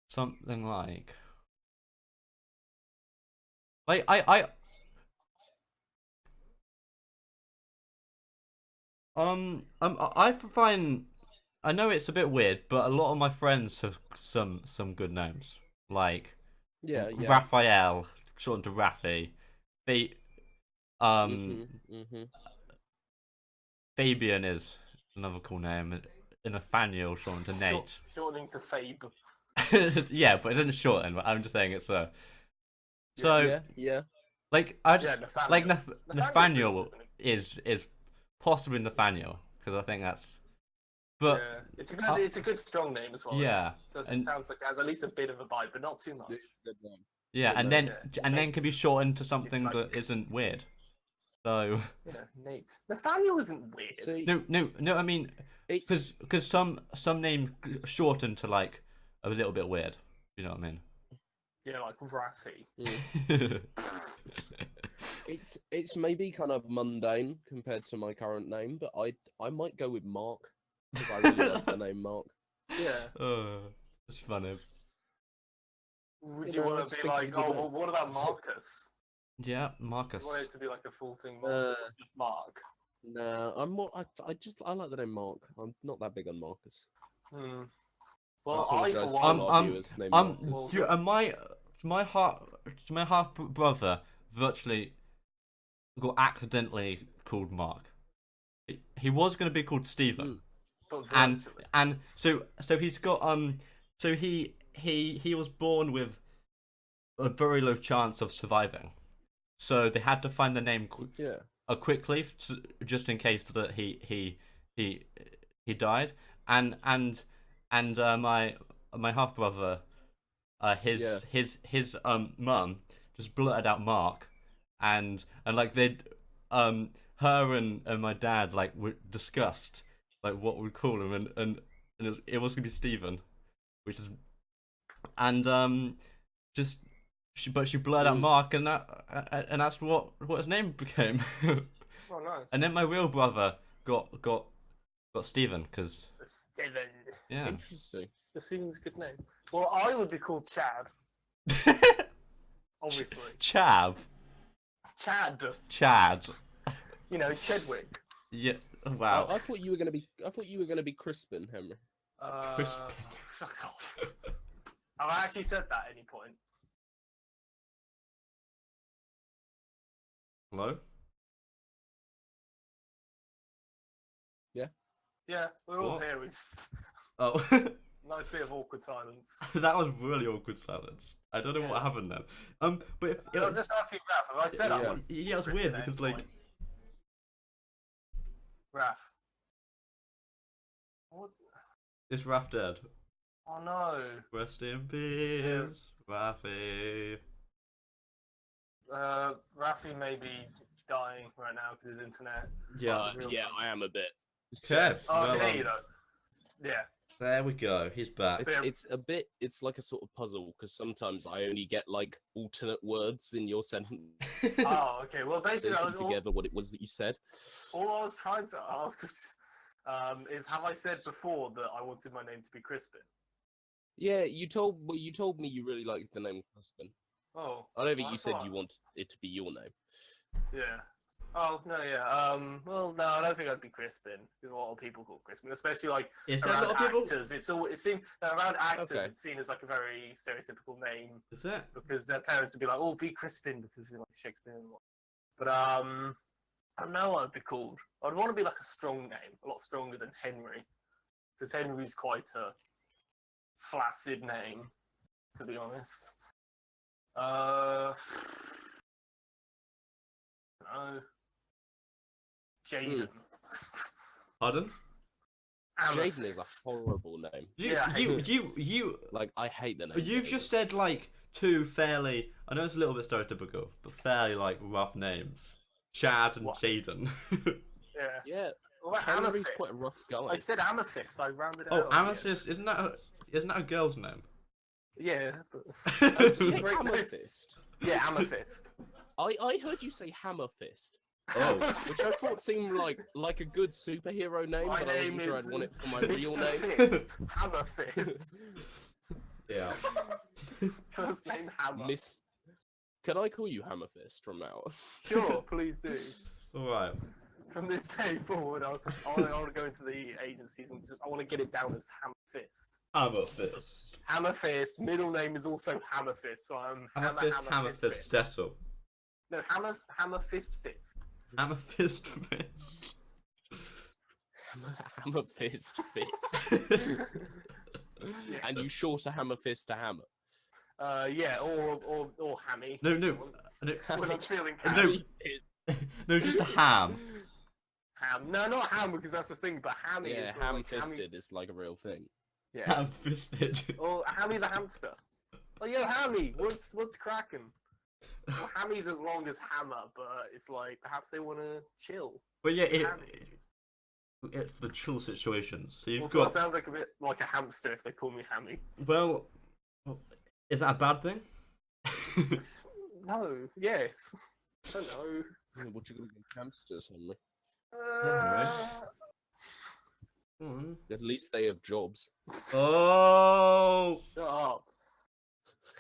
something like I find, I know it's a bit weird, but a lot of my friends have some good names, like Raphael, shortened to Rafi. Fabian is another cool name. Nathaniel, shortened to Nate. Shortening to Fabe. Yeah, but it doesn't shorten. I'm just saying it's so. Like Nathaniel is possibly Nathaniel, because I think that's But yeah, it's a good strong name as well. Yeah, It sounds like it has at least a bit of a bite, but not too much. Good name. yeah, Good and name. then can be Nate. shortened to something Exciting. that isn't weird. So Yeah, Nate. Nathaniel isn't weird. See, no. I mean, it's because some names shorten to like a little bit weird. You know what I mean? Yeah, like Rafi. it's maybe kind of mundane compared to my current name, but I might go with Mark because I really like the name Mark. Yeah. It's funny. Would You you know, I want just to be think it's like, a good oh, name. well, what about Marcus? Yeah, Marcus. You want it to be like a full thing, Marcus, or just Mark? No, I'm more. I like the name Mark. I'm not that big on Marcus. Hmm. Well, I I for apologise to one. all our viewers named Marcus. Well, my half brother virtually got accidentally called Mark. He was going to be called Stephen, but and virtually. so he's got so he was born with a very low chance of surviving. So they had to find the name quickly, just in case that he died. And my half brother, his mum just blurted out Mark, and like they her and my dad like were discussed like what we'd call him, and it was gonna be Stephen, which is and just. But she blurred out Mark, and that's what his name became. Oh, nice. And then my real brother got Stephen, because Steven. yeah. Interesting. The Steven's a good name. Well, I would be called Chad. Obviously. Chad. You know, Chedwick. Yeah. Wow. I thought you were gonna be Crispin, Henry. Crispin. Fuck off. Have I actually said that at any point? Hello? Yeah, we're all What? here. It's Oh. nice bit of awkward silence. That was really awkward silence. I don't know what happened then. But if, I was just asking Raph. Have I said I would? yeah, it's weird because like Raph. What? is Raph dead? Oh no. Rest in peace, Rafi. Rafi may be dying right now because his internet. Yeah. I am a bit. Okay. Oh, well, I can hear you though. Yeah. there we go. He's back. It's like a sort of puzzle because sometimes I only get like alternate words in your sentence. Oh, okay. Well, basically, together what it was that you said. all I was trying to ask was, is have I said before that I wanted my name to be Crispin? Yeah, you told me you really liked the name Crispin. Oh. I don't think you that's said all right. you wanted it to be your name. Yeah. Oh no, yeah. Well, no, I don't think I'd be Crispin. Because a lot of people call Crispin, especially like Is there a around lot of people? actors. It seemed that around actors, Okay. it's seen as like a very stereotypical name Is it? because their parents would be like, "Oh, be Crispin," because you like Shakespeare and what. But I don't know what I'd be called. I'd want to be like a strong name, a lot stronger than Henry, because Henry's quite a flaccid name, to be honest. No. Jaden. Pardon? Jaden is a horrible name. You Like I hate the name. you've Jaden. just said like two fairly, I know it's a little bit stereotypical, but fairly like rough names. Chad and What? Jaden. Yeah. Yeah. Well, Henry's Amethyst. quite a rough guy. I said Amethyst. I rounded it Oh, out. Amethyst, isn't that a girl's name? Yeah. But... Yeah, Amethyst. Yeah, Amethyst. I heard you say Hammerfist. Oh. Which I thought seemed like a good superhero name, My but I name wasn't sure is I'd want it for my real Mr. name. Fist. Hammerfist. Yeah. First name Hammer. Can I call you Hammerfist from now on? Sure, please do. Alright. From this day forward, I want to go into the agencies and I want to get it down as Hammerfist. Amethyst. Hammerfist. Middle name is also Hammerfist, so I'm Hammerfist settle. No, Hammerfist Fist. Amethyst fist. Hammerfist Fist. Yeah. And you short a Hammerfist to hammer. Yeah, or Hammy. No. When I'm feeling No. catty. No, just a ham. ham. No, not ham because that's the thing, but hammy Yeah, is sort of like ham-fisted is like a real thing. Yeah. Ham-fisted. Or Hammy the hamster. Oh, yo, Hammy, what's cracking? Well, Hammy's as long as Hammer, but it's like perhaps they want to chill. But yeah, it's the chill situations. So you've Also, got. it sounds like a bit like a hamster if they call me Hammy. Well, is that a bad thing? No. Yes. I don't know. What you gonna do, hamsters, Henry? At least they have jobs. Oh. Shut up.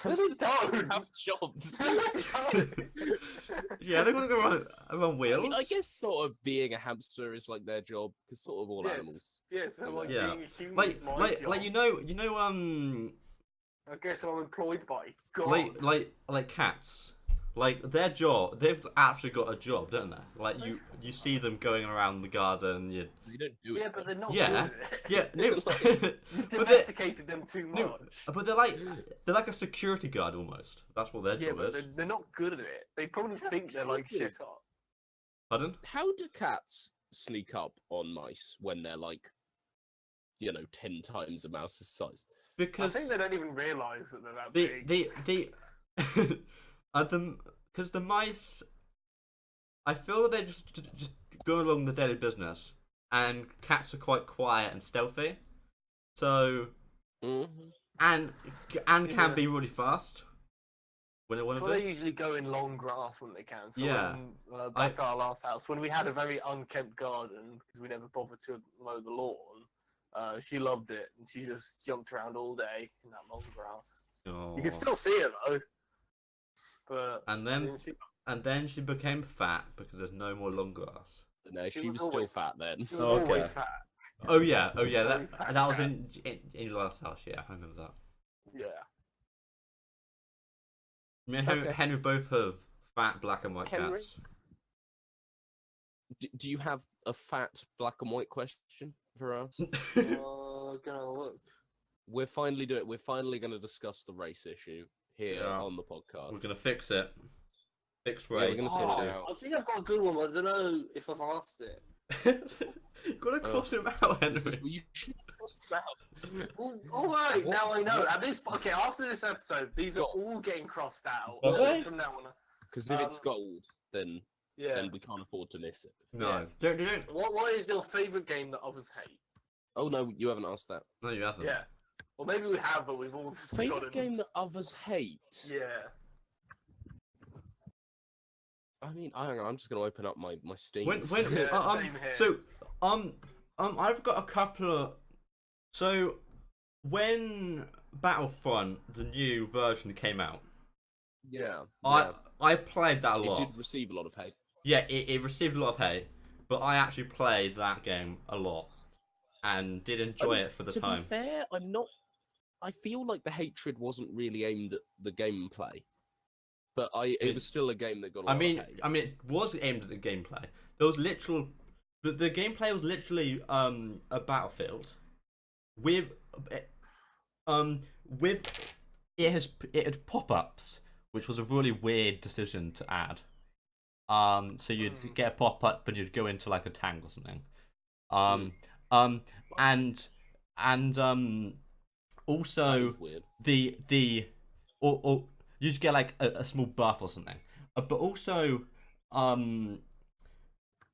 Hamsters don't. have jobs. Yeah, they're gonna go around wheels. I mean, I guess sort of being a hamster is like their job, because sort of all animals. Yes, and like Yeah. being a human is my job. like you know, I guess I'm employed by God. like cats. Like their job, they've actually got a job, don't they? Like you see them going around the garden. They don't do it. Yeah, but they're not Yeah, good at it. yeah, no. You've domesticated them too much. No, but they're like a security guard almost. That's what their Yeah, job but is. they're not good at it. They probably think they're like shit up. Pardon? How do cats sneak up on mice when they're like, 10 times a mouse's size? Because I think they don't even realise that they're that big. because the mice, I feel they just go along the daily business, and cats are quite quiet and stealthy, so and can be really fast when they want to So be. they usually go in long grass when they can. So Yeah. when, back at our last house, when we had a very unkempt garden because we never bothered to mow the lawn, she loved it and she just jumped around all day in that long grass. Oh. You can still see her though. But And then she became fat because there's no more long grass. No, she was still fat then. She was always fat. Oh yeah. Very That fat was cat. in your last house. Yeah, I remember that. Yeah. Me and Henry both have fat black and white Henry? cats. Do you have a fat black and white question for us? Gonna look. We're finally going to discuss the race issue here on the podcast. We're gonna fix it. Fix Yeah, race. we're gonna sort it out. I think I've got a good one, but I don't know if I've asked it. You've got to cross him out, Henry. You should cross them out. Well, all right, now I know. After this episode, these are all getting crossed out. Okay. From now on. Because if it's gold, then we can't afford to miss it. No, don't. What is your favourite game that others hate? Oh no, you haven't asked that. No, you haven't. Yeah. Well, maybe we have, but we've all just Favorite forgotten. game that others hate? Yeah. I mean, I'm just gonna open up my Steam. same here. So, I've got a couple of. So, when Battlefront, the new version, came out, yeah. I played that a lot. It did receive a lot of hate. Yeah, it received a lot of hate, but I actually played that game a lot and did enjoy it for the time. To be fair, I feel like the hatred wasn't really aimed at the gameplay, but it was still a game that got a lot of hate. I mean, it was aimed at the gameplay. There was the gameplay was literally a battlefield with it had pop-ups, which was a really weird decision to add. So you'd get a pop-up and you'd go into like a tank or something. Also or you'd get like a small buff or something. But also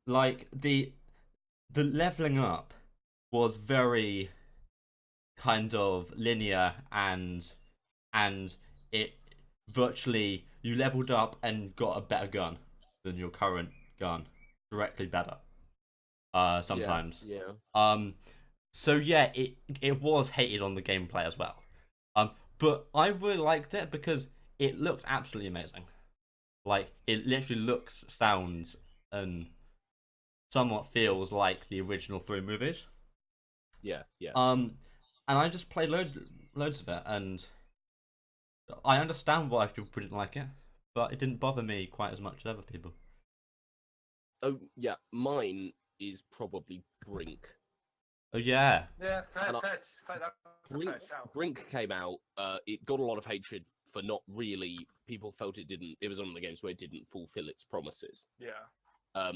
like the leveling up was very kind of linear, and it virtually you leveled up and got a better gun than your current gun, directly better. Sometimes. Yeah. So yeah, it was hated on the gameplay as well. But I really liked it because it looked absolutely amazing. Like it literally looks, sounds, and somewhat feels like the original 3 movies. Yeah. And I just played loads of it, and I understand why people didn't like it, but it didn't bother me quite as much as other people. Oh yeah, mine is probably Brink. Oh yeah. Yeah, fair Brink came out. It got a lot of hatred for not really. People felt it was one of the games where it didn't fulfill its promises. Yeah.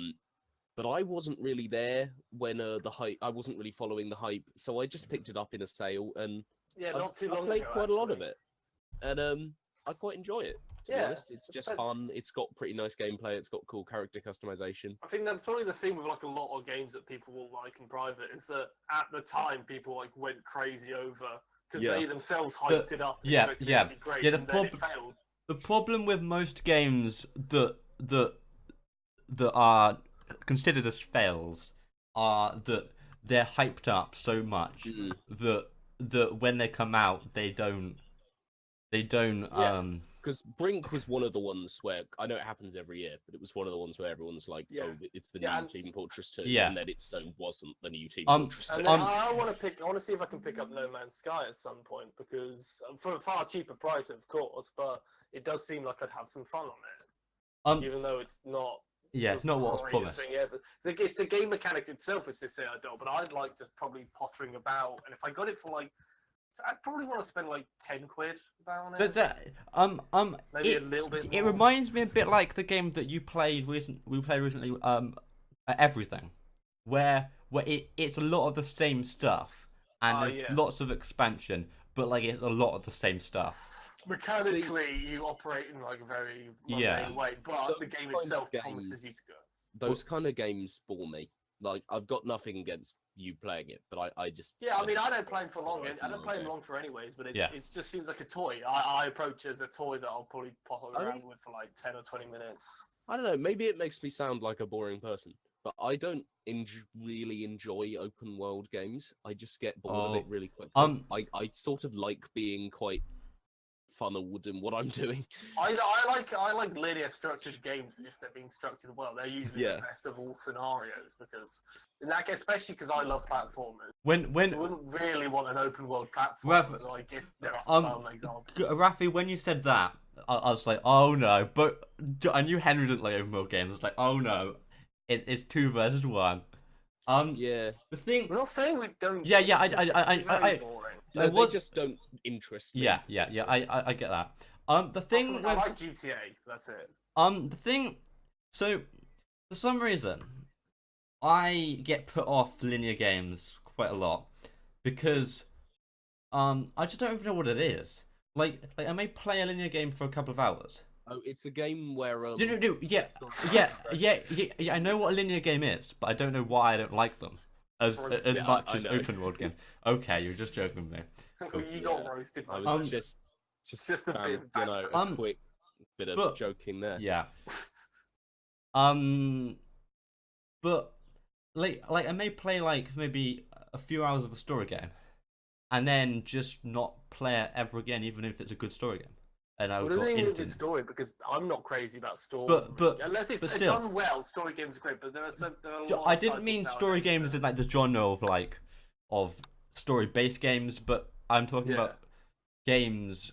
but I wasn't really there when the hype. I wasn't really following the hype, so I just picked it up in a sale, and not too long I played ago, quite actually. a lot of it, and I quite enjoy it. To be honest, it's just fun. It's got pretty nice gameplay. It's got cool character customization. I think that's probably the thing with like a lot of games that people will like in private is that at the time people like went crazy over because they themselves hyped it up. And expected it to be great, and then it failed. The problem with most games that are considered as fails are that they're hyped up so much that when they come out they don't. Because Brink was one of the ones where I know it happens every year, but it was one of the ones where everyone's like, "Oh, it's the new Team Fortress 2," and then it wasn't the new Team Fortress 2. I want to see if I can pick up No Man's Sky at some point because for a far cheaper price, of course, but it does seem like I'd have some fun on it, even though it's not. Yeah, it's not what was promised. It's the game mechanic itself is this idol, but I'd like just probably pottering about, and if I got it for like. I'd probably want to spend like 10 quid on it. There's that, maybe a little bit more. It reminds me a bit like the game that you played recently, Everything, where it's a lot of the same stuff and there's lots of expansion, but like it's a lot of the same stuff. Mechanically, you operate in like a very mundane way, but the game itself promises you to go. Those kind of games bore me. Like, I've got nothing against you playing it, but I just... Yeah, I mean, I don't play them for long. I don't play them long for anyways, but it just seems like a toy. I approach it as a toy that I'll probably pop around with for like 10 or 20 minutes. I don't know, maybe it makes me sound like a boring person, but I don't really enjoy open world games. I just get bored of it really quickly. I sort of like being quite funneled in what I'm doing. I like linear structured games if they're being structured well. They're usually the best of all scenarios because in that case, especially because I love platformers. When I wouldn't really want an open world platform, so I guess there are some examples. Rafi, when you said that, I was like, oh no, but I knew Henry didn't like open world games. I was like, oh no, it's 2 versus 1. The thing. We're not saying we don't. I they just don't interest me. Yeah, I get that. The thing I like GTA. That's it. The thing. So, for some reason, I get put off linear games quite a lot because, I just don't even know what it is. Like I may play a linear game for a couple of hours. Oh, it's a game where No, I know what a linear game is, but I don't know why I don't like them as much as open world games. Okay, you're just joking with me. You got roasted. I was just a bit, a quick bit of joking there. Yeah. But like I may play like maybe a few hours of a story game, and then just not play it ever again, even if it's a good story game. And I the thing with the story, because I'm not crazy about story. But unless it's done well, story games are great. But there are a lot I didn't mean story games in like the genre of story-based games, but I'm talking about games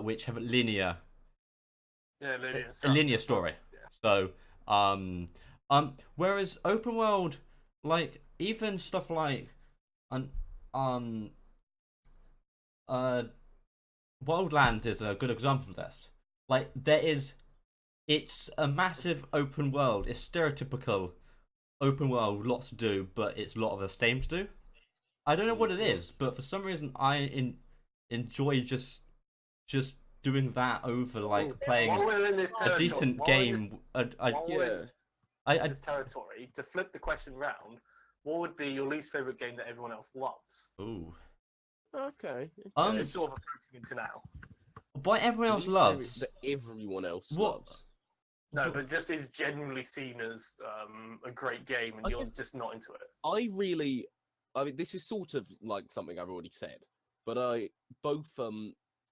which have a linear story. Yeah. So whereas open world, like even stuff like Wildlands is a good example of this. Like it's a massive open world. It's stereotypical open world, lots to do, but it's a lot of the same to do. I don't know what it is, but for some reason I enjoy just doing that over like playing a decent game. This territory, to flip the question round, what would be your least favorite game that everyone else loves? Ooh. Okay. It's sort of approaching into now. What everyone else loves? That everyone else loves. No, but just is genuinely seen as a great game, and you're just not into it. I mean, this is sort of like something I've already said, but both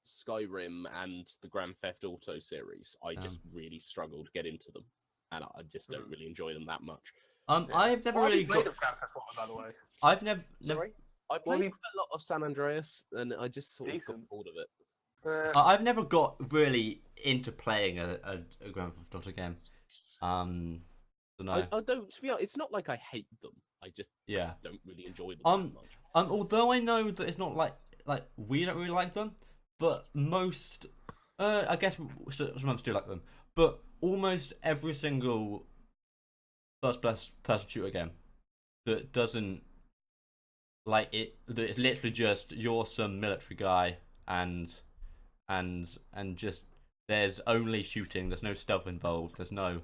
Skyrim and the Grand Theft Auto series, I just really struggle to get into them, and I just don't really enjoy them that much. I've never really played of Grand Theft Auto, by the way. I've never. Sorry? I played quite a lot of San Andreas, and I just sort of got bored of it. I've never got really into playing a Grand Theft Auto game. I don't. To be honest, it's not like I hate them. I just don't really enjoy them that much. Although I know that it's not like we don't really like them, but most, I guess some of us do like them. But almost every single first-person shooter game that doesn't like it. That it's literally just you're some military guy and just there's only shooting. There's no stealth involved. There's no,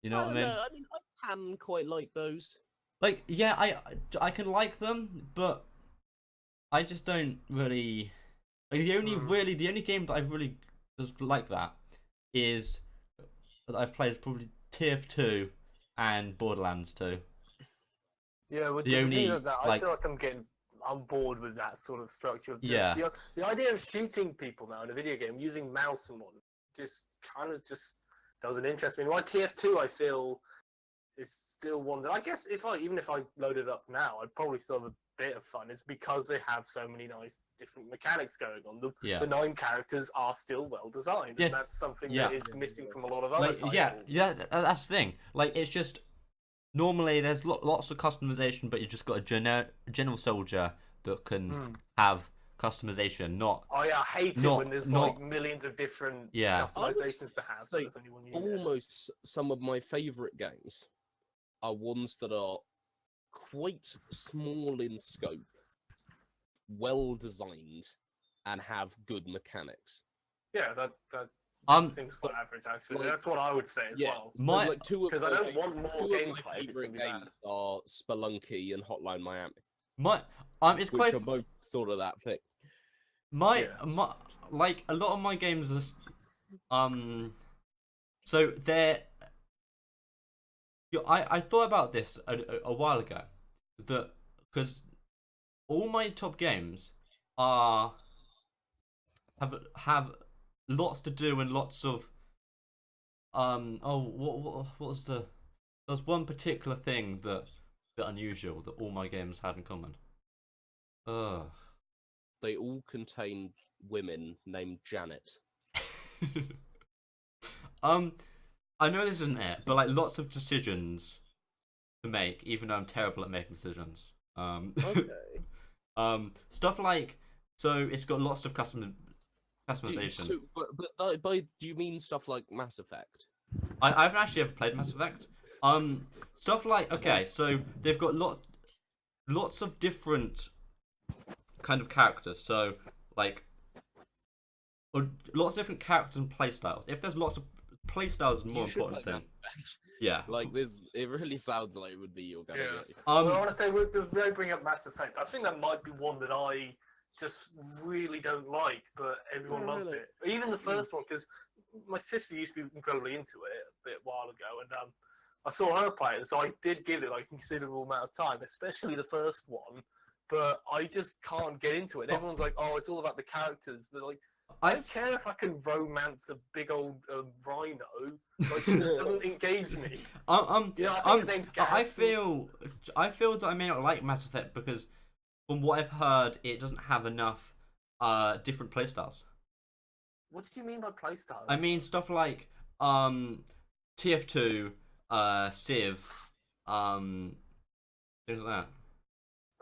you know what I mean? I mean, I can quite like those. Like, yeah, I can like them, but I just don't really. Like, the only game that I've really just like that is that I've played is probably TF2 and Borderlands 2. Yeah, with The only, that, I feel like I'm getting on board with that sort of structure of just the idea of shooting people now in a video game using mouse and one just kind of just doesn't interest me. Why TF2 I feel is still one that I guess even if I loaded it up now, I'd probably still have a bit of fun. It's because they have so many nice different mechanics going on. The 9 characters are still well designed, and that's something that is missing from a lot of other titles. Yeah, that's the thing. Like, it's just normally there's lots of customization, but you just got a general soldier that can have customization. Not I hate it when there's like millions of different customizations to have. So almost some of my favorite games are ones that are quite small in scope, well designed, and have good mechanics. Yeah, that seems quite average actually. That's what I would say as well. Because I don't want more gameplay. Favorite games are Spelunky and Hotline Miami. It's which are both sort of that thing. Like a lot of my games are so they're. I thought about this a while ago, that because all my top games have lots to do and lots of what was there's one particular thing that unusual that all my games had in common. They all contain women named Janet. I know this isn't it, but like lots of decisions to make, even though I'm terrible at making decisions. Okay. Stuff like, so it's got lots of customization. But do you mean stuff like Mass Effect? I haven't actually ever played Mass Effect. Stuff like, okay, so they've got lots of different kind of characters. So like lots of different characters and playstyles. If there's lots of playstyles, is more important thing. Yeah, like this, it really sounds like it would be your game. I want to say, if they bring up Mass Effect, I think that might be one that I just really don't like, but everyone loves it. Even the first one, because my sister used to be incredibly into it a bit while ago, and I saw her play it, so I did give it like a considerable amount of time, especially the first one. But I just can't get into it. Everyone's like, "Oh, it's all about the characters," but like, I don't care if I can romance a big old rhino. Like, it just doesn't engage me. I think his name's Gaz. I feel that I may not like Mass Effect because, from what I've heard, it doesn't have enough different playstyles. What do you mean by playstyles? I mean stuff like TF2, Civ, things like that.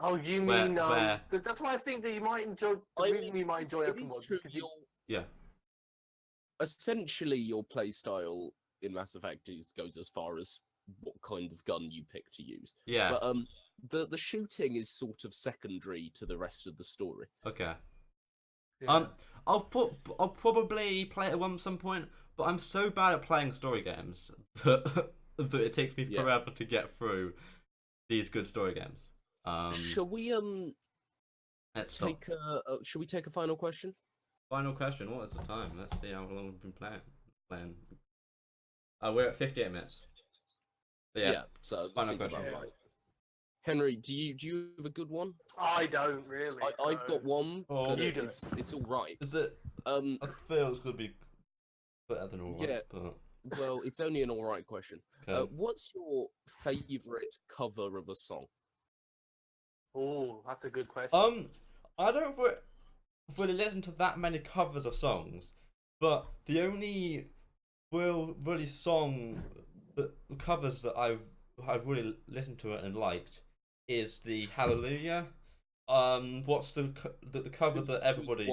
Oh, you mean that's why I think that you might enjoy. The reason you might enjoy open worlds because essentially your playstyle in Mass Effect goes as far as what kind of gun you pick to use. Yeah. But the shooting is sort of secondary to the rest of the story. Okay. Yeah. I'll probably play it at some point, but I'm so bad at playing story games that it takes me forever to get through these good story games. Shall we shall we take a final question? Final question. What is the time? Let's see how long we've been playing. We're at 58 minutes. So, so final question. Right. Henry, do you have a good one? I don't really. I've got one. You do it. It's all right. Is it? I feel it's gonna be better than all right. Yeah. But... Well, it's only an all right question. Okay. What's your favorite cover of a song? Oh, that's a good question. I don't really listen to that many covers of songs, but the only really song covers that I've really listened to it and liked is the Hallelujah. What's the cover that everybody?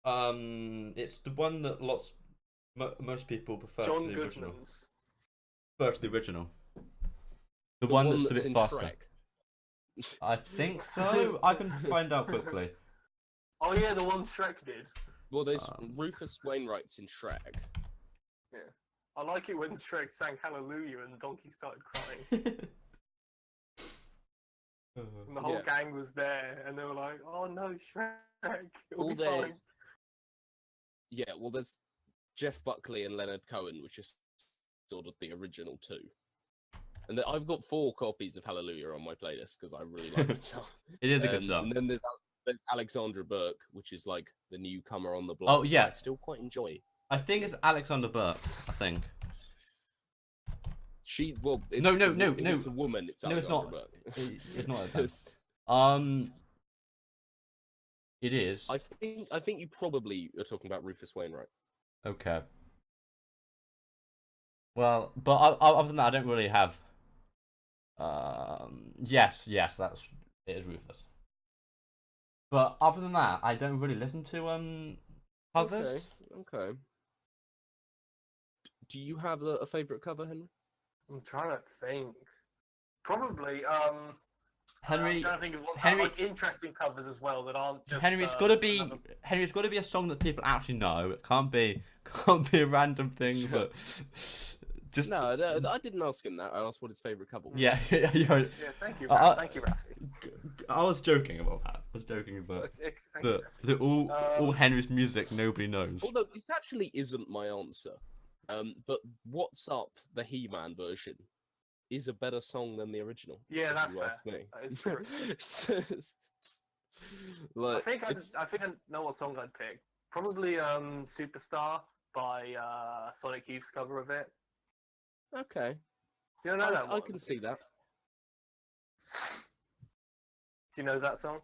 It's the one that most people prefer. John Goodman's. First, the original. The one that's a bit in faster. Shrek. I think so. I can find out quickly. Oh yeah, the one Shrek did. Well, there's Rufus Wainwright's in Shrek. Yeah. I like it when Shrek sang Hallelujah and the donkey started crying. And the whole gang was there, and they were like, "Oh no, Shrek!" It'll be fine." Yeah, well, there's Jeff Buckley and Leonard Cohen, which is sort of the original two. And I've got 4 copies of Hallelujah on my playlist because I really like that song. It is a good song. And then there's Alexandra Burke, which is like the newcomer on the block. Oh yeah, I still quite enjoy. I think it's Alexandra Burke. I think. No. It's a woman. It's no, it's not. Burke. It's not. It is. I think you probably are talking about Rufus Wainwright. Okay. Well, but other than that, I don't really have. Yes, it is Rufus. But other than that, I don't really listen to covers. Okay. Do you have a favorite cover, Henry? I'm trying to think. Probably. Henry, I'm trying to think of one Henry, like interesting covers as well that aren't just. Henry, it's got to be. Henry, it's got to be a song that people actually know. It can't be a random thing, but. Just... No, I didn't ask him that. I asked what his favorite cover was. Yeah, thank you, thank you, Rafi. I was joking about that. I was joking about all Henry's music nobody knows. Although it actually isn't my answer. But "What's Up," the He-Man version, is a better song than the original. Yeah, that's fair. Ask me. That is true. Like, I think I know what song I'd pick. Probably "Superstar" by Sonic Youth's cover of it. Okay. Do you know that one? I can see that. Do you know that song?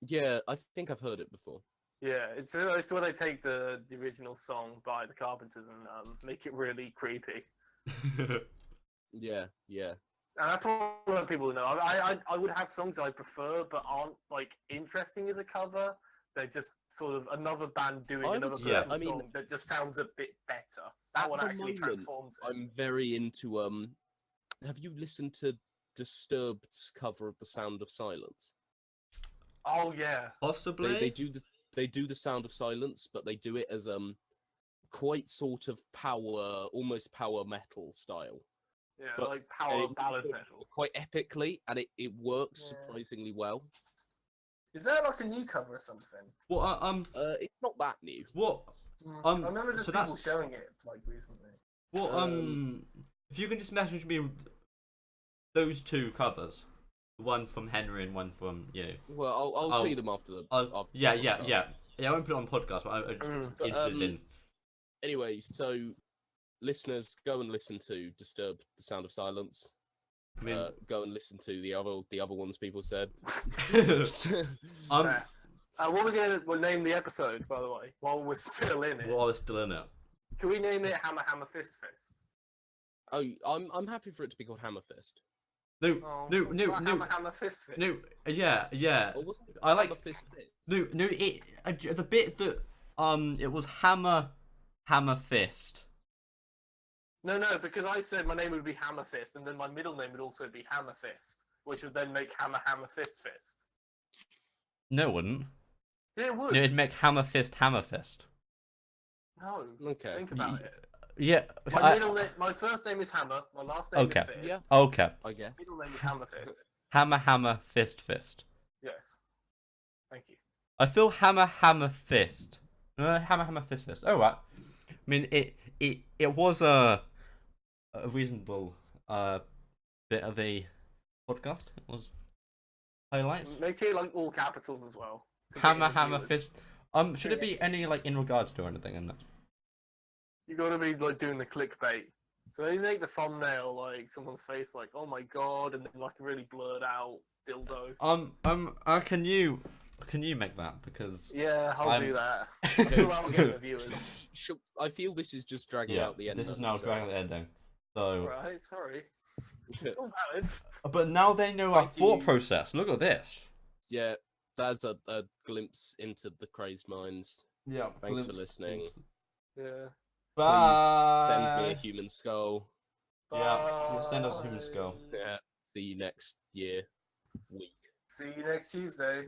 Yeah, I think I've heard it before. Yeah, it's where they take the original song by the Carpenters and make it really creepy. Yeah. And that's what a lot of people know. I would have songs I prefer, but aren't like interesting as a cover. They're just sort of another band doing another person's song that just sounds a bit better. That one actually transforms it. I'm very into Have you listened to Disturbed's cover of "The Sound of Silence"? Oh yeah, possibly. They do the Sound of Silence, but they do it as quite sort of almost power metal style. Yeah, but like power ballad metal. Quite epically, and it works surprisingly well. Is there like a new cover or something? Well, it's not that new. What? I remember just people showing it like recently. Well, if you can just message me those 2 covers, one from Henry and one from you. Well, I'll tell you them after the. Yeah. I won't put it on podcast, but I'm interested in. Anyway, so listeners, go and listen to Disturbed, "The Sound of Silence." I mean, go and listen to the other ones people said. We'll name the episode, by the way, while we're still in it. While we're still in it. Can we name it Hammer Hammer Fist Fist? Oh, I'm happy for it to be called Hammer Fist. No. Hammer Hammer Fist Fist. No, yeah. Or wasn't it I like Hammer Fist Fist? No. The bit that it was Hammer Fist. No, because I said my name would be Hammer Fist, and then my middle name would also be Hammer Fist, which would then make Hammer Hammer Fist Fist. No, it wouldn't. Yeah, it would. No, it'd make Hammer Fist. No. Okay. Think about it. Yeah. My first name is Hammer. My last name is Fist. Yeah. Okay. I guess. Middle name is Hammer Fist. Hammer Fist. Yes. Thank you. I feel Hammer Fist. Hammer Fist. Oh right. I mean, it was a reasonable bit of the podcast. It was highlights. Make it like all capitals as well. Hammer Fist. Should it be any like in regards to anything in that? You gotta be like doing the clickbait. So they make the thumbnail like someone's face, like "Oh my god," and then like a really blurred out dildo. Can you make that? Because I'll do that. I feel that will get the viewers. I feel this is just dragging out the ending. This is now dragging out the ending. So. Right, sorry. It's all valid. But now they know our thought process. Look at this. Yeah, that's a glimpse into the crazed minds. Yeah. Thanks for listening. Yeah. Bye. Please send me a human skull. Yeah, we'll send us a human skull. Yeah. See you next year. Week. See you next Tuesday.